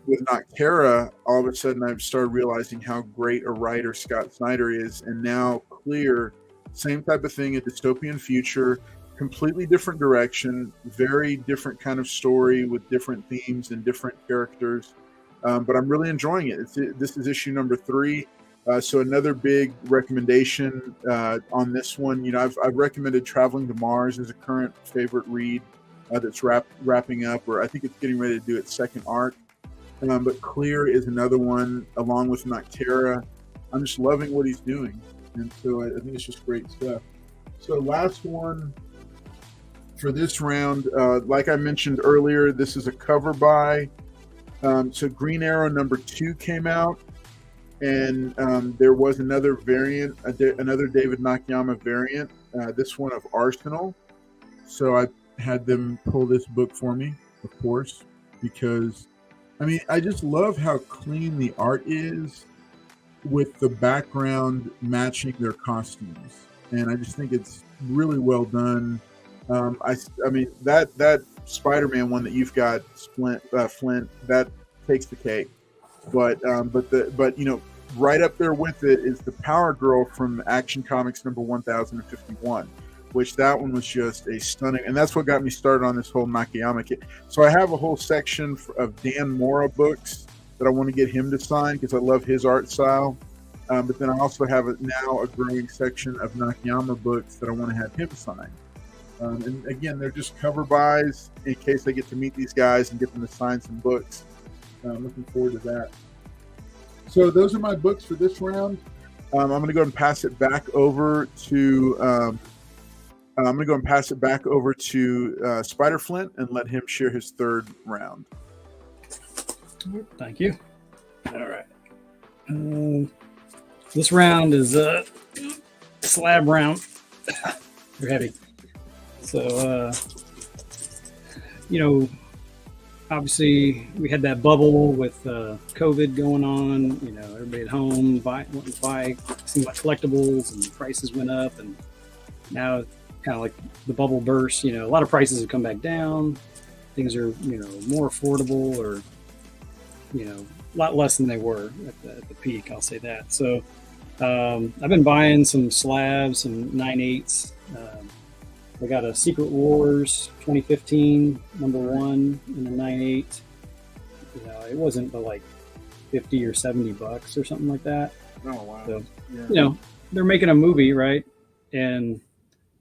with Noctera, all of a sudden I've started realizing how great a writer Scott Snyder is. And now Clear, same type of thing, a dystopian future, completely different direction, very different kind of story with different themes and different characters. But I'm really enjoying it. This is issue number 3. So another big recommendation on this one. I've recommended Traveling to Mars as a current favorite read that's wrapping up, or I think it's getting ready to do its second arc. But Clear is another one, along with Noctera. I'm just loving what he's doing, and so I think it's just great stuff. So last one for this round, like I mentioned earlier, this is a cover by. So Green Arrow number 2 came out. And there was another variant, another David Nakayama variant, this one of Arsenal. So I had them pull this book for me, of course, because, I just love how clean the art is with the background matching their costumes. And I just think it's really well done. That Spider-Man one that you've got, Flint, that takes the cake. But right up there with it is the Power Girl from Action Comics number 1051, which that one was just a stunning, and that's what got me started on this whole Nakayama kit. So I have a whole section of Dan Mora books that I want to get him to sign because I love his art style. But then I also have now a growing section of Nakayama books that I want to have him sign. And again, they're just cover buys in case I get to meet these guys and get them to sign some books. I'm looking forward to that. So those are my books for this round. I'm going to go and pass it back over to Spider Flint and let him share his third round. Thank you. All right. This round is a slab round. They're heavy. So, obviously we had that bubble with COVID going on. Everybody at home wanting to buy too much collectibles, and prices went up. And now, kind of like the bubble burst. A lot of prices have come back down. Things are more affordable, or a lot less than they were at the peak. I'll say that. So I've been buying some slabs, some 9/8s. I got a Secret Wars 2015 number 1 in the 9/8. It wasn't but like $50 or $70 or something like that. Oh wow! So, yeah. They're making a movie, right? And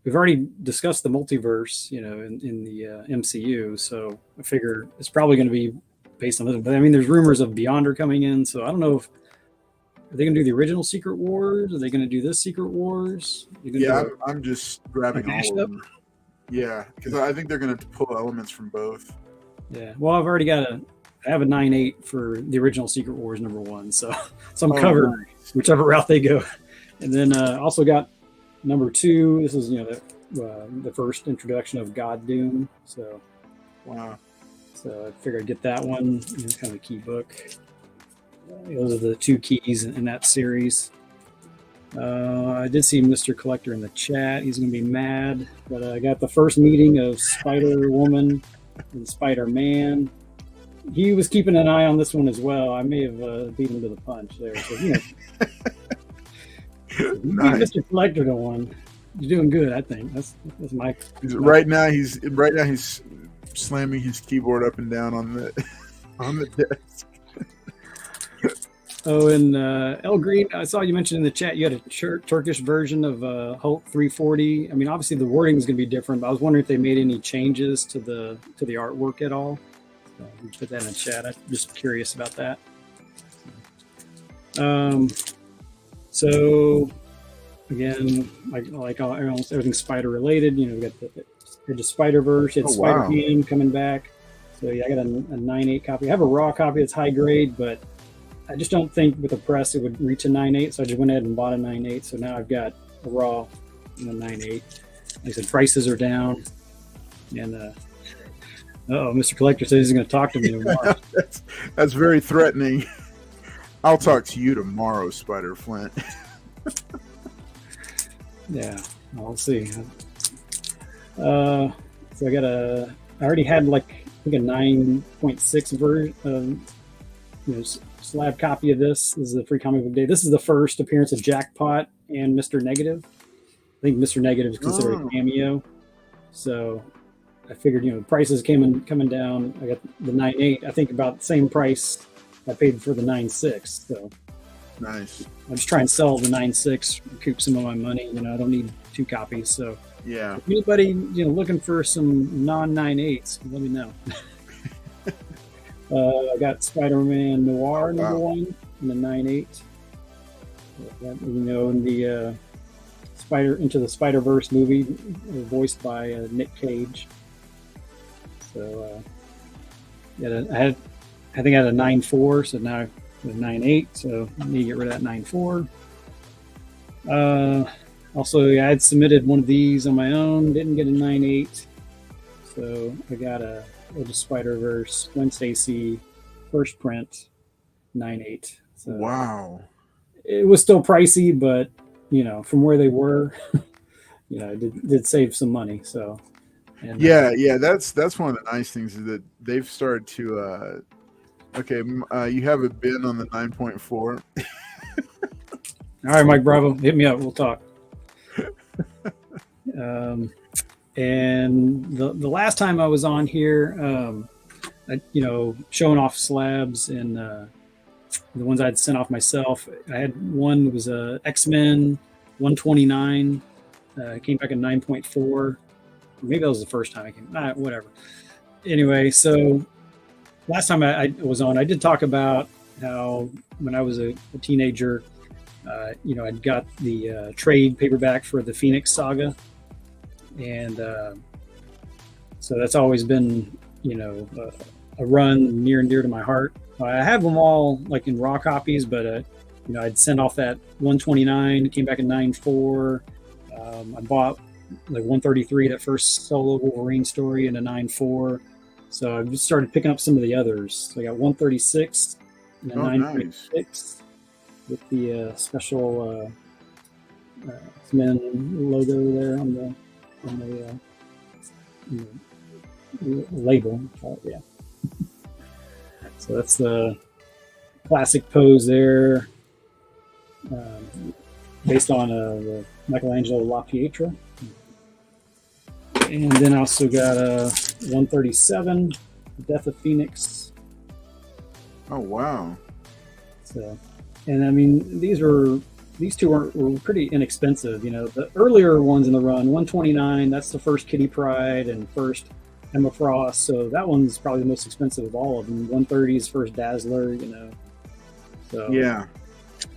we've already discussed the multiverse, in the MCU. So I figure it's probably going to be based on this. But I mean, there's rumors of Beyonder coming in, so I don't know if are they going to do the original Secret Wars? Are they going to do this Secret Wars? Yeah, I'm just grabbing all of them. Yeah, because I think they're going to pull elements from both. Yeah, well, I have a 9/8 for the original Secret Wars number 1, so I'm covered, nice. Whichever route they go. And then also got number 2. This is the first introduction of God Doom. So wow. So I figured I'd get that one. It's kind of a key book. Those are the 2 keys in that series. I did see Mr. Collector in the chat. He's going to be mad, but I got the first meeting of Spider-Woman and Spider-Man. He was keeping an eye on this one as well. I may have beat him to the punch there. So, nice. Mr. Collector to one. You're doing good, I think. That's my. Right now he's slamming his keyboard up and down on the desk. Oh, and El Green, I saw you mentioned in the chat you had a Turkish version of Hulk 340. I mean, obviously the wording is going to be different, but I was wondering if they made any changes to the artwork at all. So you put that in the chat. I'm just curious about that. So again, like almost everything Spider related, we got the Spider-Verse, it's Spider-Man coming back. So yeah, I got a 9/8 copy. I have a raw copy that's high grade, but I just don't think with a press it would reach a 9/8, so I just went ahead and bought a 9/8. So now I've got a raw and a 9/8. Like I said, prices are down. And Mr. Collector says he's going to talk to me tomorrow. That's very threatening. I'll talk to you tomorrow, Spider Flint. Yeah, I'll see. So I already had I think a 9.6 version. Slab copy of this. This is the free comic book day. This is the first appearance of Jackpot and Mr. Negative. I think Mr. Negative is considered a cameo. So I figured, prices coming down. I got the 9/8. I think about the same price I paid for the 9/6. So nice. I'm just trying to sell the 9/6, recoup some of my money. I don't need 2 copies. So yeah. If anybody looking for some non-9/8s, let me know. I got Spider-Man Noir number 1 in the 9/8. In the Into the Spider-Verse movie, voiced by Nick Cage. So I think I had a 9/4, so now I have a 9/8. So I need to get rid of that 9/4. Also, I had submitted one of these on my own, didn't get a 9/8. So I got a Spider-Verse Gwen Stacy first print 9/8. So wow. It was still pricey, but from where they were, I did save some money. So And Yeah. That's one of the nice things is that they've started to. You have a bin on the 9.4. all right, Mike Bravo, hit me up. We'll talk. And the last time I was on here, showing off slabs and the ones I'd sent off myself. I had one that was a X-Men 129. Came back in 9.4. Maybe that was the first time I came. Whatever. Anyway, so last time I was on, I did talk about how when I was a teenager, I'd got the trade paperback for the Phoenix Saga, and so that's always been, a run near and dear to my heart. I have them all like in raw copies, but I'd sent off that 129, came back in 9.4. I bought like 133, that first solo Wolverine story, in a 9.4. So I just started picking up some of the others. So I got 136 and a 9.6 with the special X-Men logo there on the label. Yeah. So that's the classic pose there, based on the Michelangelo La Pietra. And then I also got a 137, Death of Phoenix. Oh, wow. So, and I mean, these two were pretty inexpensive. The earlier ones in the run, 129, that's the first Kitty Pryde and first Emma Frost. So that one's probably the most expensive of all of them. 130 is first Dazzler, So yeah.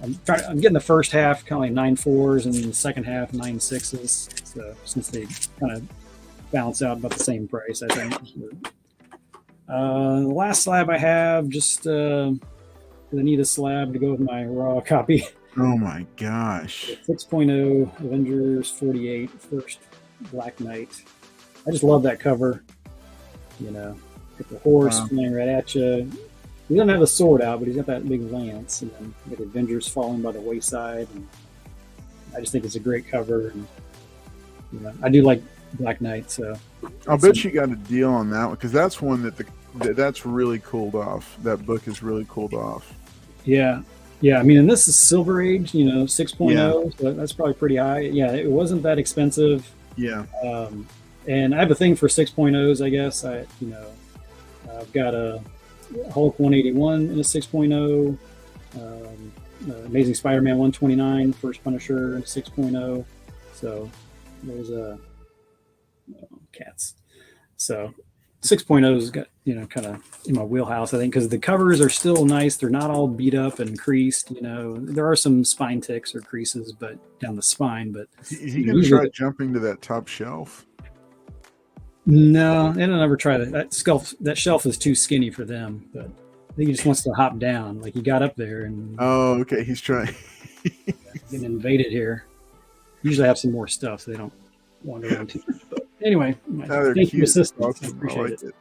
I'm getting the first half kind of like 9.4s and the second half 9.6s. So since they kind of balance out about the same price, I think. The last slab I have, just I need a slab to go with my raw copy. Oh my gosh. 6.0 Avengers 48 first Black Knight. I just love that cover. Get the horse flying right at you. He doesn't have a sword out, but he's got that big lance, and then you get Avengers falling by the wayside. And I just think it's a great cover, and I do like Black Knight. So I'll bet you got a deal on that one, because that's one that's really cooled off. That book is really cooled off. Yeah. I mean, and this is Silver Age, 6.0, so that's probably pretty high. Yeah, it wasn't that expensive. Yeah. And I have a thing for 6.0s, I guess. I've got a Hulk 181 in a 6.0, Amazing Spider-Man 129, first Punisher 6.0. So there's cats. So 6.0's got, kind of in my wheelhouse, I think, because the covers are still nice. They're not all beat up and creased. There are some spine ticks or creases, but down the spine. But is he going to try jumping to that top shelf? No, and I'll never try that. That shelf is too skinny for them. But I think he just wants to hop down. Like he got up there and. Oh, okay. He's trying. Getting invaded here. Usually have some more stuff, so they don't wander around too much. But anyway, thank you, assistant. Awesome. I appreciate it.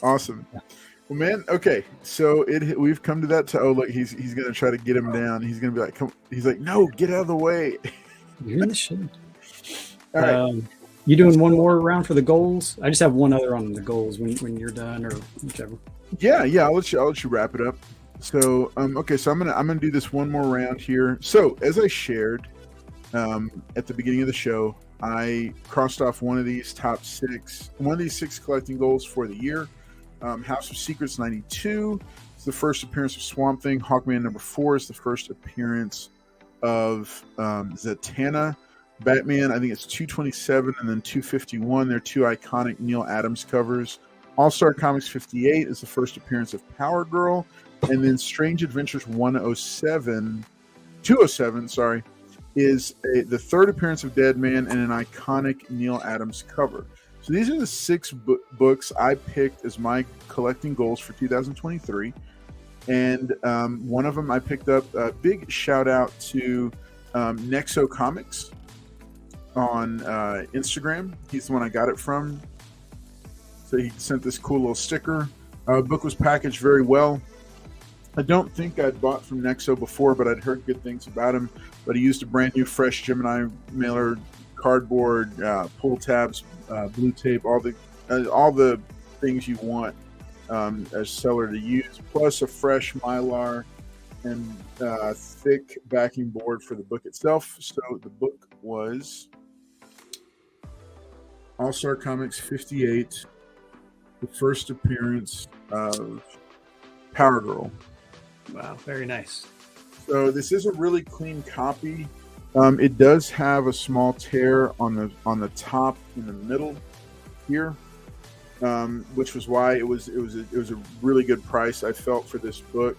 Awesome. Yeah. Well, man. Okay, so we've come to that. Look, he's going to try to get him down. He's going to be like, "Come!" He's like, "No, get out of the way." You're in the shade. All right. You doing one more round for the goals? I just have one other on the goals when you're done, or whichever. Yeah. I'll let you wrap it up. So, okay. So I'm gonna do this one more round here. So as I shared at the beginning of the show, I crossed off one of these six collecting goals for the year. House of Secrets 92 is the first appearance of Swamp Thing. Hawkman number 4 is the first appearance of Zatanna. Batman, I think it's 227 and then 251. They're two iconic Neil Adams covers. All-Star Comics 58 is the first appearance of Power Girl. And then Strange Adventures 207, is the third appearance of Deadman and an iconic Neil Adams cover. So these are the 6 books I picked as my collecting goals for 2023. And one of them I picked up. A big shout out to Nexo Comics on Instagram. He's the one I got it from. So he sent this cool little sticker. Book was packaged very well. I don't think I'd bought from Nexo before, but I'd heard good things about him. But he used a brand new, fresh Gemini mailer cardboard, pull tabs, blue tape, all the things you want as seller to use, plus a fresh Mylar and thick backing board for the book itself. So the book was All-Star Comics 58, the first appearance of Power Girl. Wow, very nice. So this is a really clean copy. It does have a small tear on the top in the middle here, which was why it was a really good price, I felt, for this book.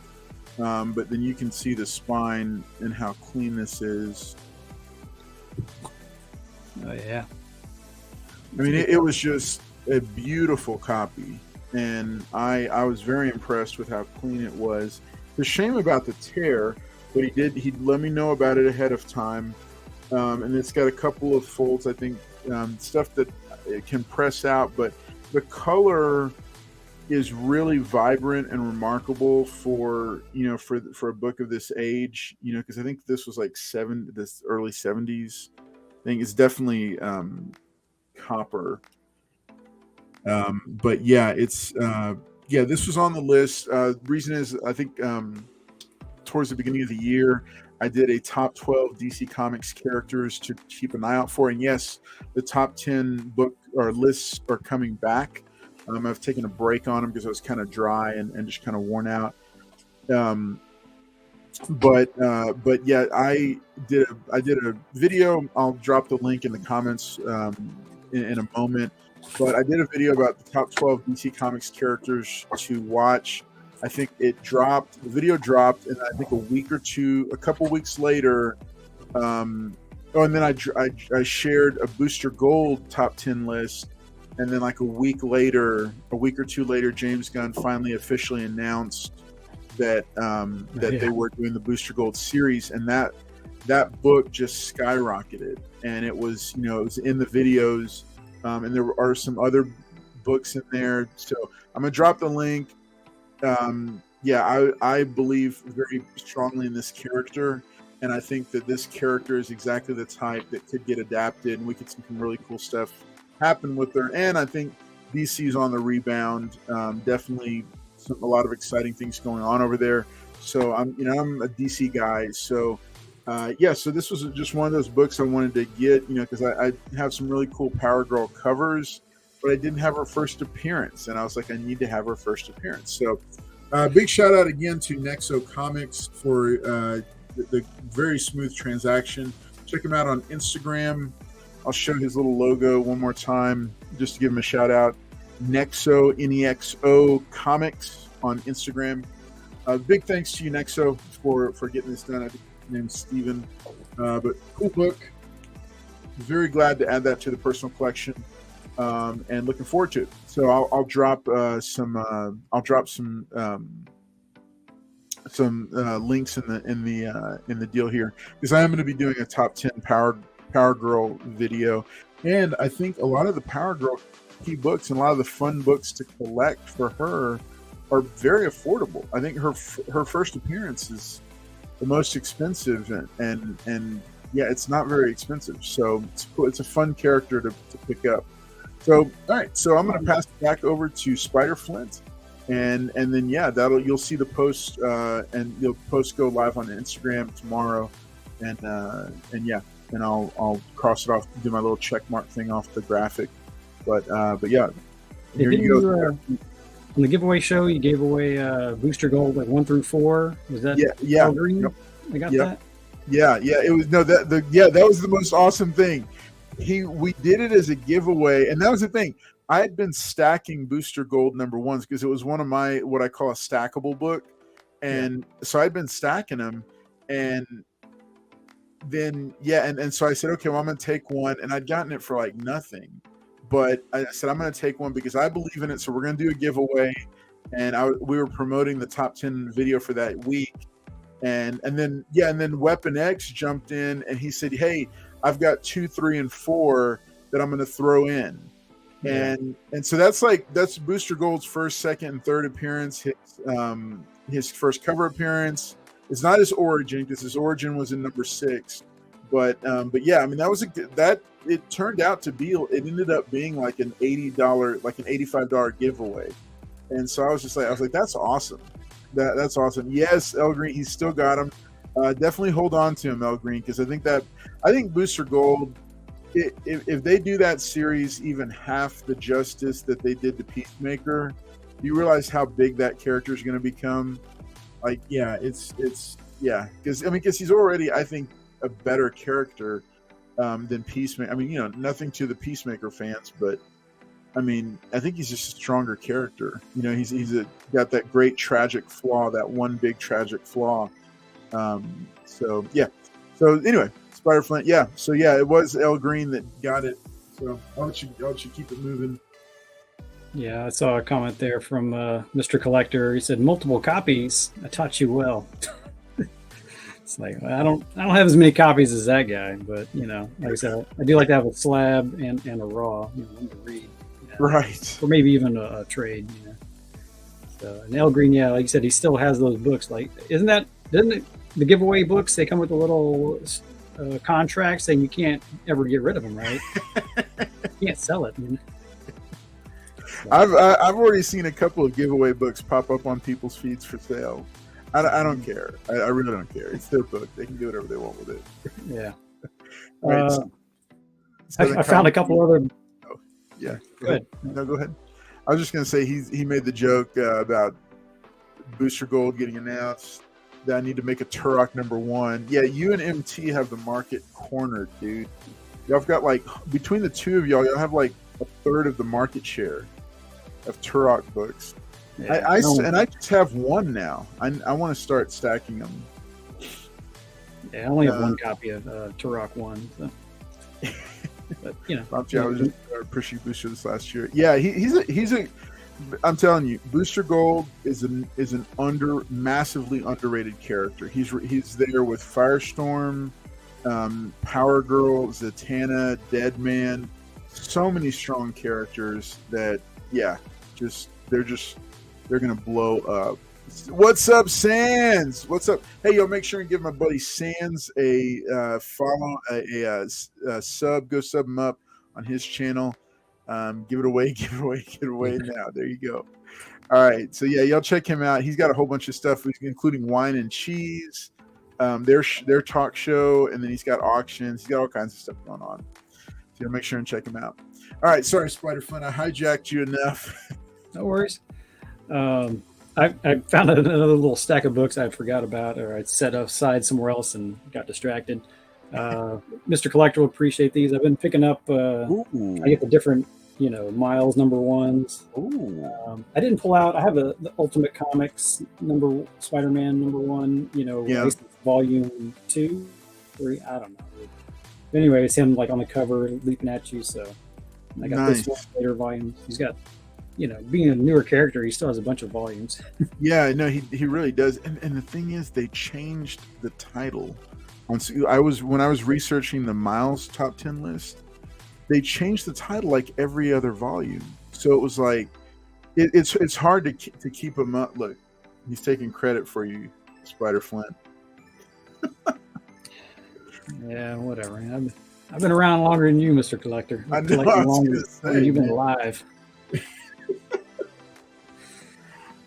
But then you can see the spine and how clean this is. Oh yeah. I mean, it was just a beautiful copy, and I was very impressed with how clean it was. The shame about the tear, but he let me know about it ahead of time, and it's got a couple of folds, I think, stuff that it can press out, but the color is really vibrant and remarkable for a book of this age, because I think this was like this early 70s. I think it's definitely copper. But yeah, it's this was on the list. Reason is, I think towards the beginning of the year, I did a top 12 DC Comics characters to keep an eye out for, and yes, the top 10 book or lists are coming back. I've taken a break on them because I was kind of dry and just kind of worn out. But yeah, I did a video. I'll drop the link in the comments in a moment. But I did a video about the top 12 DC Comics characters to watch. I think the video dropped, and I think a couple weeks later, and then I shared a Booster Gold top 10 list. And then like a week or two later, James Gunn finally officially announced that they were doing the Booster Gold series, and that book just skyrocketed. And it was it was in the videos, and there are some other books in there. So I'm gonna drop the link. I believe very strongly in this character, and I think that this character is exactly the type that could get adapted, and we could see some really cool stuff happen with her. And I think DC's on the rebound. Definitely a lot of exciting things going on over there. So I'm a DC guy. So so this was just one of those books I wanted to get, because I have some really cool Power Girl covers, but I didn't have her first appearance, and I was like, I need to have her first appearance. So big shout out again to Nexo Comics for the very smooth transaction. Check him out on Instagram. I'll show his little logo one more time just to give him a shout out. Nexo, Nexo Comics on Instagram. Big thanks to you, Nexo, for getting this done. I think his name's Steven. But cool book. Very glad to add that to the personal collection, and looking forward to it. So I'll drop some links in the deal here, because I am going to be doing a top 10 Power Girl video, and I think a lot of the Power Girl key books and a lot of the fun books to collect for her are very affordable. I think her first appearance is the most expensive, and yeah, it's not very expensive, so it's cool. It's a fun character to pick up. So all right, so I'm going to pass it back over to Spider Flint, and then you'll see the post, and you'll post go live on Instagram tomorrow, and I'll cross it off, do my little check mark thing off the graphic. But yeah, here you go. On the giveaway show, you gave away Booster Gold like 1 through 4. Was that yeah? Green? Yep. I got that. Yeah. It was that was the most awesome thing. We did it as a giveaway, and that was the thing. I had been stacking Booster Gold number ones because it was one of my what I call a stackable book, and so I'd been stacking them, and then and so I said, okay, well, I'm gonna take one, and I'd gotten it for like nothing, but I said I'm gonna take one because I believe in it. So we're gonna do a giveaway, and we were promoting the top 10 video for that week, and then Weapon X jumped in and he said, hey, I've got 2, 3, and 4 that I'm gonna throw in. And so that's Booster Gold's first, second, and third appearance. His first cover appearance. It's not his origin, because his origin was in number 6, But yeah, I mean, that was that. It turned out to be. It ended up being like an $80, like an $85 giveaway, and so I was like, that's awesome. That's awesome. Yes, El Green, he's still got him. Definitely hold on to him, El Green, because I think Booster Gold. If they do that series even half the justice that they did to Peacemaker, you realize how big that character is going to become. Like, yeah, it's because he's already, I think, a better character than Peacemaker. I mean, nothing to the Peacemaker fans, but I mean, I think he's just a stronger character. He's got that great tragic flaw, that one big tragic flaw. So yeah. So anyway, Spider Flint. Yeah. So yeah, it was El Green that got it. So I'll let you keep it moving. Yeah, I saw a comment there from Mr. Collector. He said, "Multiple copies. I taught you well." It's like, I don't have as many copies as that guy, but like I said, I do like to have a slab and a raw, one to read, right? Or maybe even a trade. So, and El Green, yeah, like you said, he still has those books. Like, doesn't it, the giveaway books? They come with a little contract saying you can't ever get rid of them, right? You can't sell it. I've already seen a couple of giveaway books pop up on people's feeds for sale. I don't care. I really don't care. It's their book. They can do whatever they want with it. Yeah. Right, I found a couple other. Oh, yeah. Go ahead. No, go ahead. I was just going to say he made the joke about Booster Gold getting announced that I need to make a Turok #1. Yeah, you and MT have the market cornered, dude. Y'all have got between the two of y'all have a third of the market share of Turok books. Yeah, I just have one now. I want to start stacking them. Yeah, I only have one copy of Turok 1. So. But I was just appreciate Booster this last year. Yeah, he's a. I'm telling you, Booster Gold is an massively underrated character. He's there with Firestorm, Power Girl, Zatanna, Deadman. So many strong characters that they're gonna blow up. What's up, Sans? What's up? Hey, yo, make sure and give my buddy Sans a follow, a sub. Go sub him up on his channel. Give it away now. There you go. All right, so yeah, y'all check him out. He's got a whole bunch of stuff, including Wine and Cheese, their talk show, and then he's got auctions. He's got all kinds of stuff going on. So make sure and check him out. All right, sorry, Spider Flint, I hijacked you enough. No worries. I found another little stack of books I forgot about, or I'd set aside somewhere else and got distracted. Mr. Collector will appreciate these. I've been picking up. I get the different, Miles #1s. I didn't pull out. I have the Ultimate Comics Spider-Man #1. Volume 2, 3. I don't know. But anyway, it's him on the cover leaping at you. So I got this one later volume. He's got. Being a newer character, he still has a bunch of volumes. Yeah, no, he really does. And the thing is, they changed the title. When I was researching the Miles top 10 list, they changed the title every other volume. So it was it's hard to keep him up. Look, he's taking credit for you, Spider Flint. Yeah, whatever. I've been around longer than you, Mr. Collector. I know. I was longer say, you've been alive.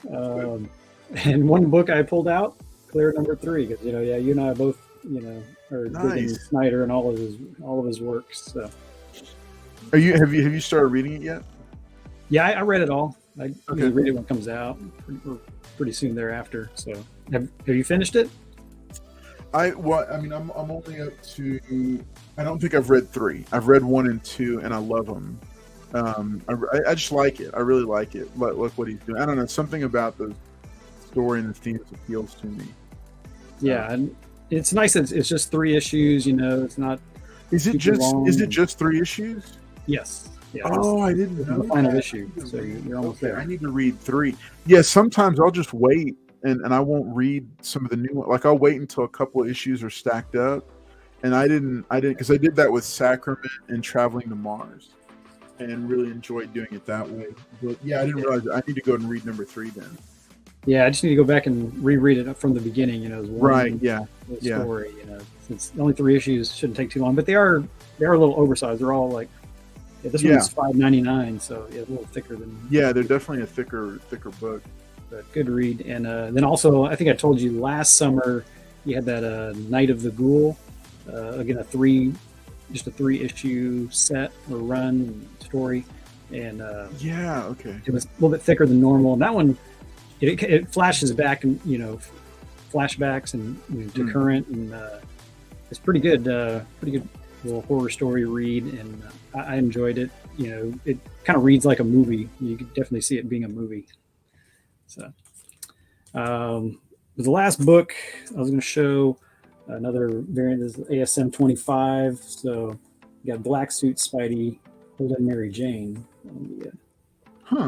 And one book I pulled out, Clear #3, because you and I both are digging Snyder and all of his works. So, have you started reading it yet? Yeah, I read it all. I read it when it comes out, pretty soon thereafter. So, have you finished it? I'm only up to. I don't think I've read 3. I've read 1 and 2, and I love them. I just like it. I really like it. Look what he's doing. I don't know. Something about the story and the themes appeals to me. Yeah, and it's nice that it's just 3 issues. It's not. Is it just 3 issues? Yes. Yeah. Oh, I didn't know the final issue. So you're almost there. I need to read 3. Yeah, sometimes I'll just wait and I won't read some of the new ones. I'll wait until a couple of issues are stacked up. And I didn't because I did that with Sacrament and Traveling to Mars. And really enjoyed doing it that way. But yeah, I didn't realize I need to go and read #3 then. Yeah, I just need to go back and reread it from the beginning. You know, as one Right. Yeah. little Yeah. story. You know, since only 3 issues shouldn't take too long, but they are a little oversized. They're all like, yeah, this Yeah. one's $5.99, so yeah, a little thicker than. Yeah. They're definitely a thicker book. But good read. And then also, I think I told you last summer you had that Night of the Ghoul. Again, just a 3 issue set or run story, and Yeah. Okay. it was a little bit thicker than normal. And that one, it flashes back and flashbacks and to current, and it's pretty good. Pretty good little horror story read, and I enjoyed it. You know, it kind of reads like a movie. You could definitely see it being a movie. So, the last book I was going to show, another variant is ASM 25. So, you got Black Suit Spidey holding Mary Jane. Huh.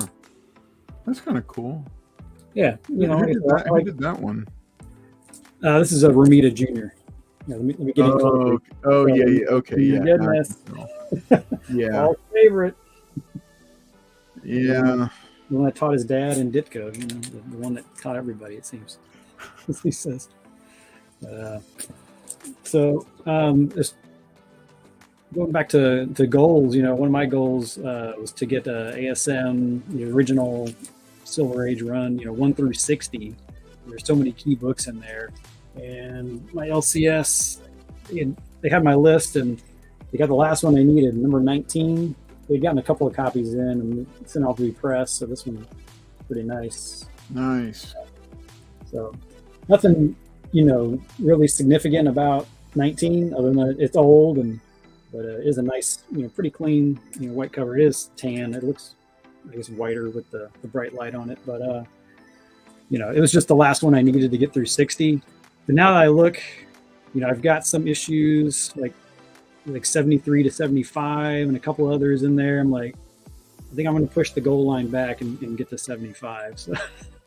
That's kind of cool. Yeah, Who did that one? This is a Ramita Jr. Let me get into it. Oh, yeah. Okay. Yeah. Goodness. Yeah. All favorite. Yeah. The one that taught his dad in Ditko, the one that taught everybody, it seems. As he says. Just going back to goals, one of my goals was to get ASM, the original Silver Age run, 1 through 60. There's so many key books in there. And my LCS, they had my list, and they got the last one I needed, number 19. They'd gotten a couple of copies in and sent off to be pressed, so this one's pretty nice. Nice. So nothing, really significant about 19, other than it's old, but it is a nice, pretty clean, white cover. It is tan. It looks, I guess, whiter with the bright light on it. But it was just the last one I needed to get through 60. But now that I look, I've got some issues like 73 to 75 and a couple others in there. I'm like, I think I'm going to push the goal line back and get to 75. So.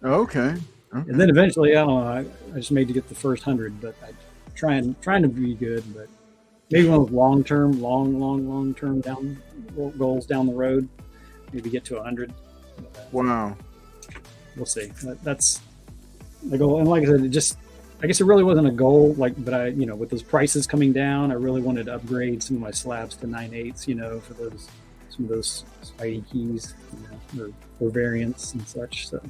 Okay. And then eventually, I don't know, I just made to get the first 100, but I'm trying to be good, but maybe one with long term down goals down the road, maybe get to 100. Wow. We'll see. That's the goal. And like I said, I guess it really wasn't a goal, but I, with those prices coming down, I really wanted to upgrade some of my slabs to 9/8, for some of those Spidey keys, or variants and such. So.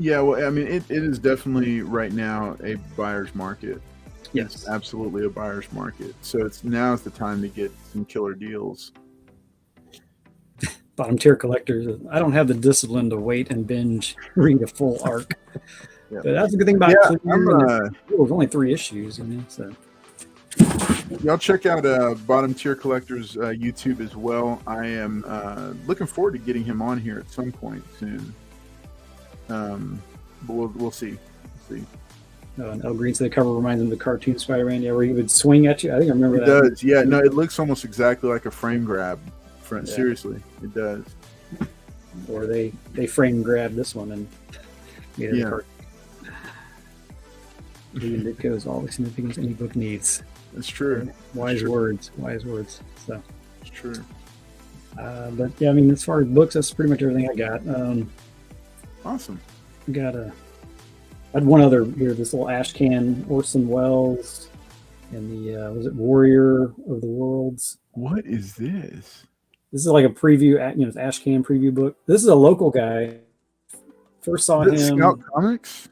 Yeah, well, I mean, it is definitely right now a buyer's market. Yes, it's absolutely a buyer's market. So now's the time to get some killer deals. Bottom tier collectors, I don't have the discipline to wait and binge read a full arc. Yeah. But that's a good thing about it. It was only 3 issues, so. Y'all check out Bottom Tier Collector's YouTube as well. I am looking forward to getting him on here at some point soon. But we'll see. And El Green said the cover reminds him of the cartoon Spider-Man, where he would swing at you. I think I remember that. It does, yeah. No, it looks almost exactly like a frame grab. Yeah. Seriously, it does. Or they frame grabbed this one and made it a cartoon. It goes all the significance any book needs. That's true. Wise words. So it's true. But yeah, I mean, as far as books, that's pretty much everything I got. Awesome. I had one other here. This little Ashcan Orson Welles and the was it Warrior of the Worlds? What is this? This is like a preview. It's Ashcan preview book. This is a local guy. First saw him. Scout Comics.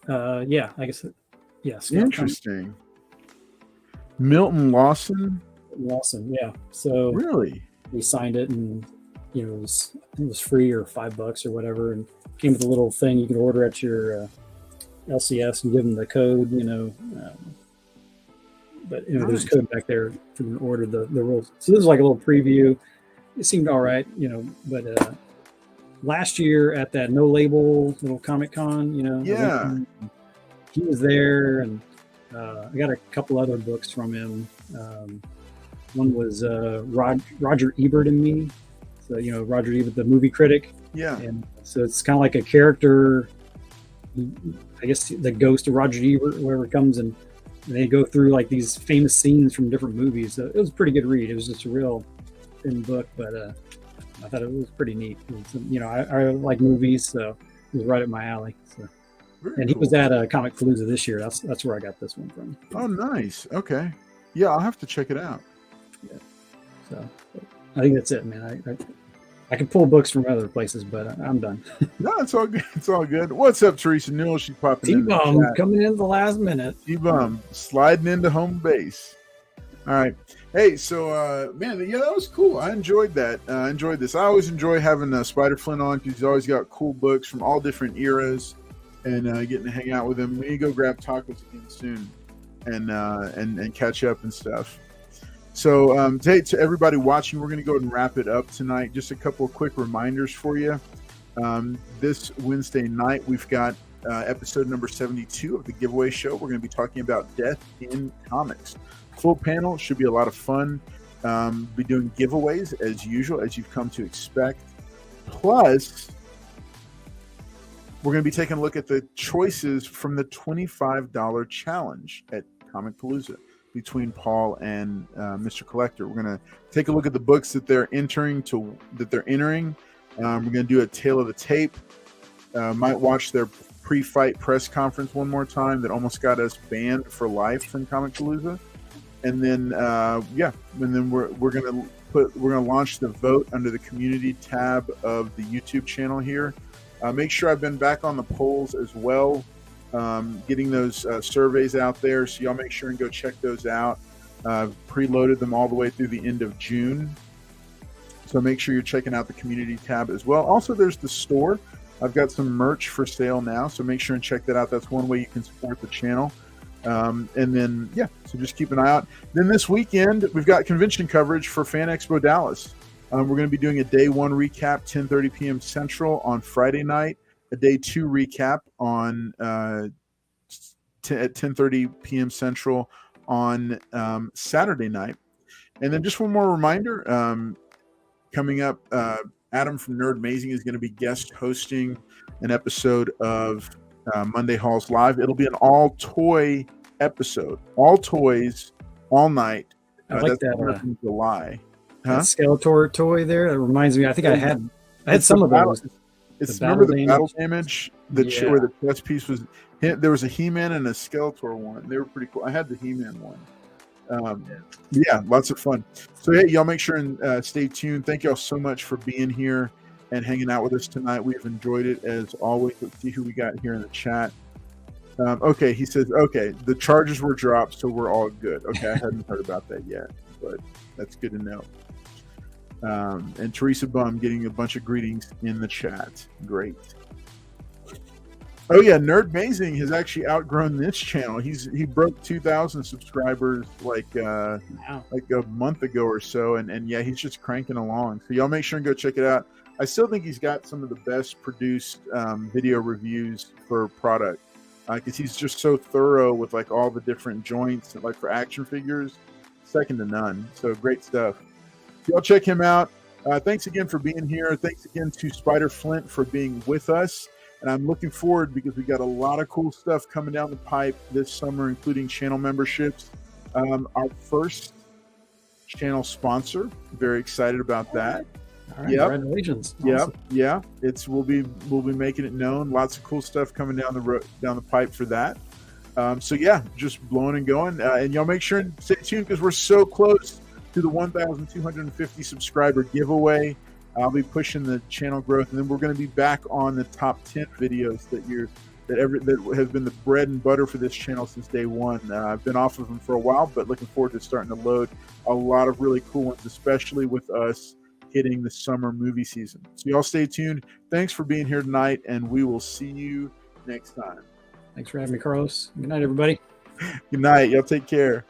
Yeah, I guess. Yes. Interesting. Milton Lawson. Yeah. So really, we signed it, and it was free or $5 or whatever, and came with a little thing you could order at your LCS and give them the code. But there's code back there for them to order the rules. So this is like a little preview. It seemed all right, but. Last year at that No Label little Comic Con, he was there, and I got a couple other books from him. One was Roger Ebert and Me. So, Roger Ebert, the movie critic. Yeah. And so it's kind of like a character, I guess the ghost of Roger Ebert, whoever comes, and they go through like these famous scenes from different movies. So it was a pretty good read. It was just a real thin book, but I thought it was pretty neat. I like movies, so was right up my alley. So, Very and he cool. was at Comic Palooza this year. That's where I got this one from. Oh, nice. Okay. Yeah, I'll have to check it out. So I think that's it, man. I can pull books from other places, but I'm done. No, it's all good. It's all good. What's up, Teresa Newell? She's popping in the T-Bum chat. coming in the last minute. T-Bum sliding into home base. All right. Hey, so man, yeah, that was cool. I enjoyed that. I enjoyed this. I always enjoy having Spider Flint on because he's always got cool books from all different eras, and getting to hang out with him. We need to go grab tacos again soon, and catch up and stuff. So to everybody watching, we're going to go ahead and wrap it up tonight. Just a couple of quick reminders for you. This Wednesday night, we've got episode number 72 of the giveaway show. We're going to be talking about death in comics. Full panel, should be a lot of fun. Be doing giveaways as usual, as you've come to expect. Plus, we're going to be taking a look at the choices from the $25 challenge at Comic Palooza between Paul and Mr. Collector. We're going to take a look at the books that they're entering. We're going to do a tale of the tape. Might watch their pre-fight press conference one more time that almost got us banned for life from Comic Palooza. And then we're gonna launch the vote under the community tab of the YouTube channel here. Make sure I've been back on the polls as well, getting those surveys out there. So y'all make sure and go check those out. Preloaded them all the way through the end of June. So make sure you're checking out the community tab as well. Also, there's the store. I've got some merch for sale now, so make sure and check that out. That's one way you can support the channel. So just keep an eye out. Then this weekend, we've got convention coverage for Fan Expo Dallas. We're going to be doing a day 1 recap, 10:30 p.m. Central on Friday night, a day 2 recap on at 10:30 p.m. Central on Saturday night. And then just one more reminder, coming up, Adam from Nerd Amazing is going to be guest hosting an episode of Monday Halls Live. It'll be an all toy episode, all toys, all night. I like that. In July. That Skeletor toy there. That reminds me. I think I had some of those. Remember the battle damage? Where the chest piece was. There was a He-Man and a Skeletor one. They were pretty cool. I had the He-Man one. Lots of fun. So hey, y'all make sure and stay tuned. Thank y'all so much for being here and hanging out with us tonight. We've enjoyed it as always. Let's see who we got here in the chat. Okay, he says, okay, the charges were dropped, so we're all good. Okay, I hadn't heard about that yet, but that's good to know. And Teresa Bum getting a bunch of greetings in the chat. Great. Oh yeah, Nerd Amazing has actually outgrown this channel. He broke 2,000 subscribers like a month ago or so, and yeah, he's just cranking along. So y'all make sure and go check it out. I still think he's got some of the best produced video reviews for product because he's just so thorough with like all the different joints, like for action figures, second to none. So great stuff. So y'all check him out. Thanks again for being here. Thanks again to Spider Flint for being with us. And I'm looking forward because we got a lot of cool stuff coming down the pipe this summer, including channel memberships. Our first channel sponsor. Very excited about that. All right, congratulations. Awesome. Yeah. We'll be making it known. Lots of cool stuff coming down the pipe for that. Just blowing and going. And y'all make sure and stay tuned because we're so close to the 1,250 subscriber giveaway. I'll be pushing the channel growth, and then we're going to be back on the top 10 videos that have been the bread and butter for this channel since day one. I've been off of them for a while, but looking forward to starting to load a lot of really cool ones, especially with us hitting the summer movie season. So y'all stay tuned. Thanks for being here tonight, and we will see you next time. Thanks for having me, Carlos. Good night, everybody. Good night. Y'all take care.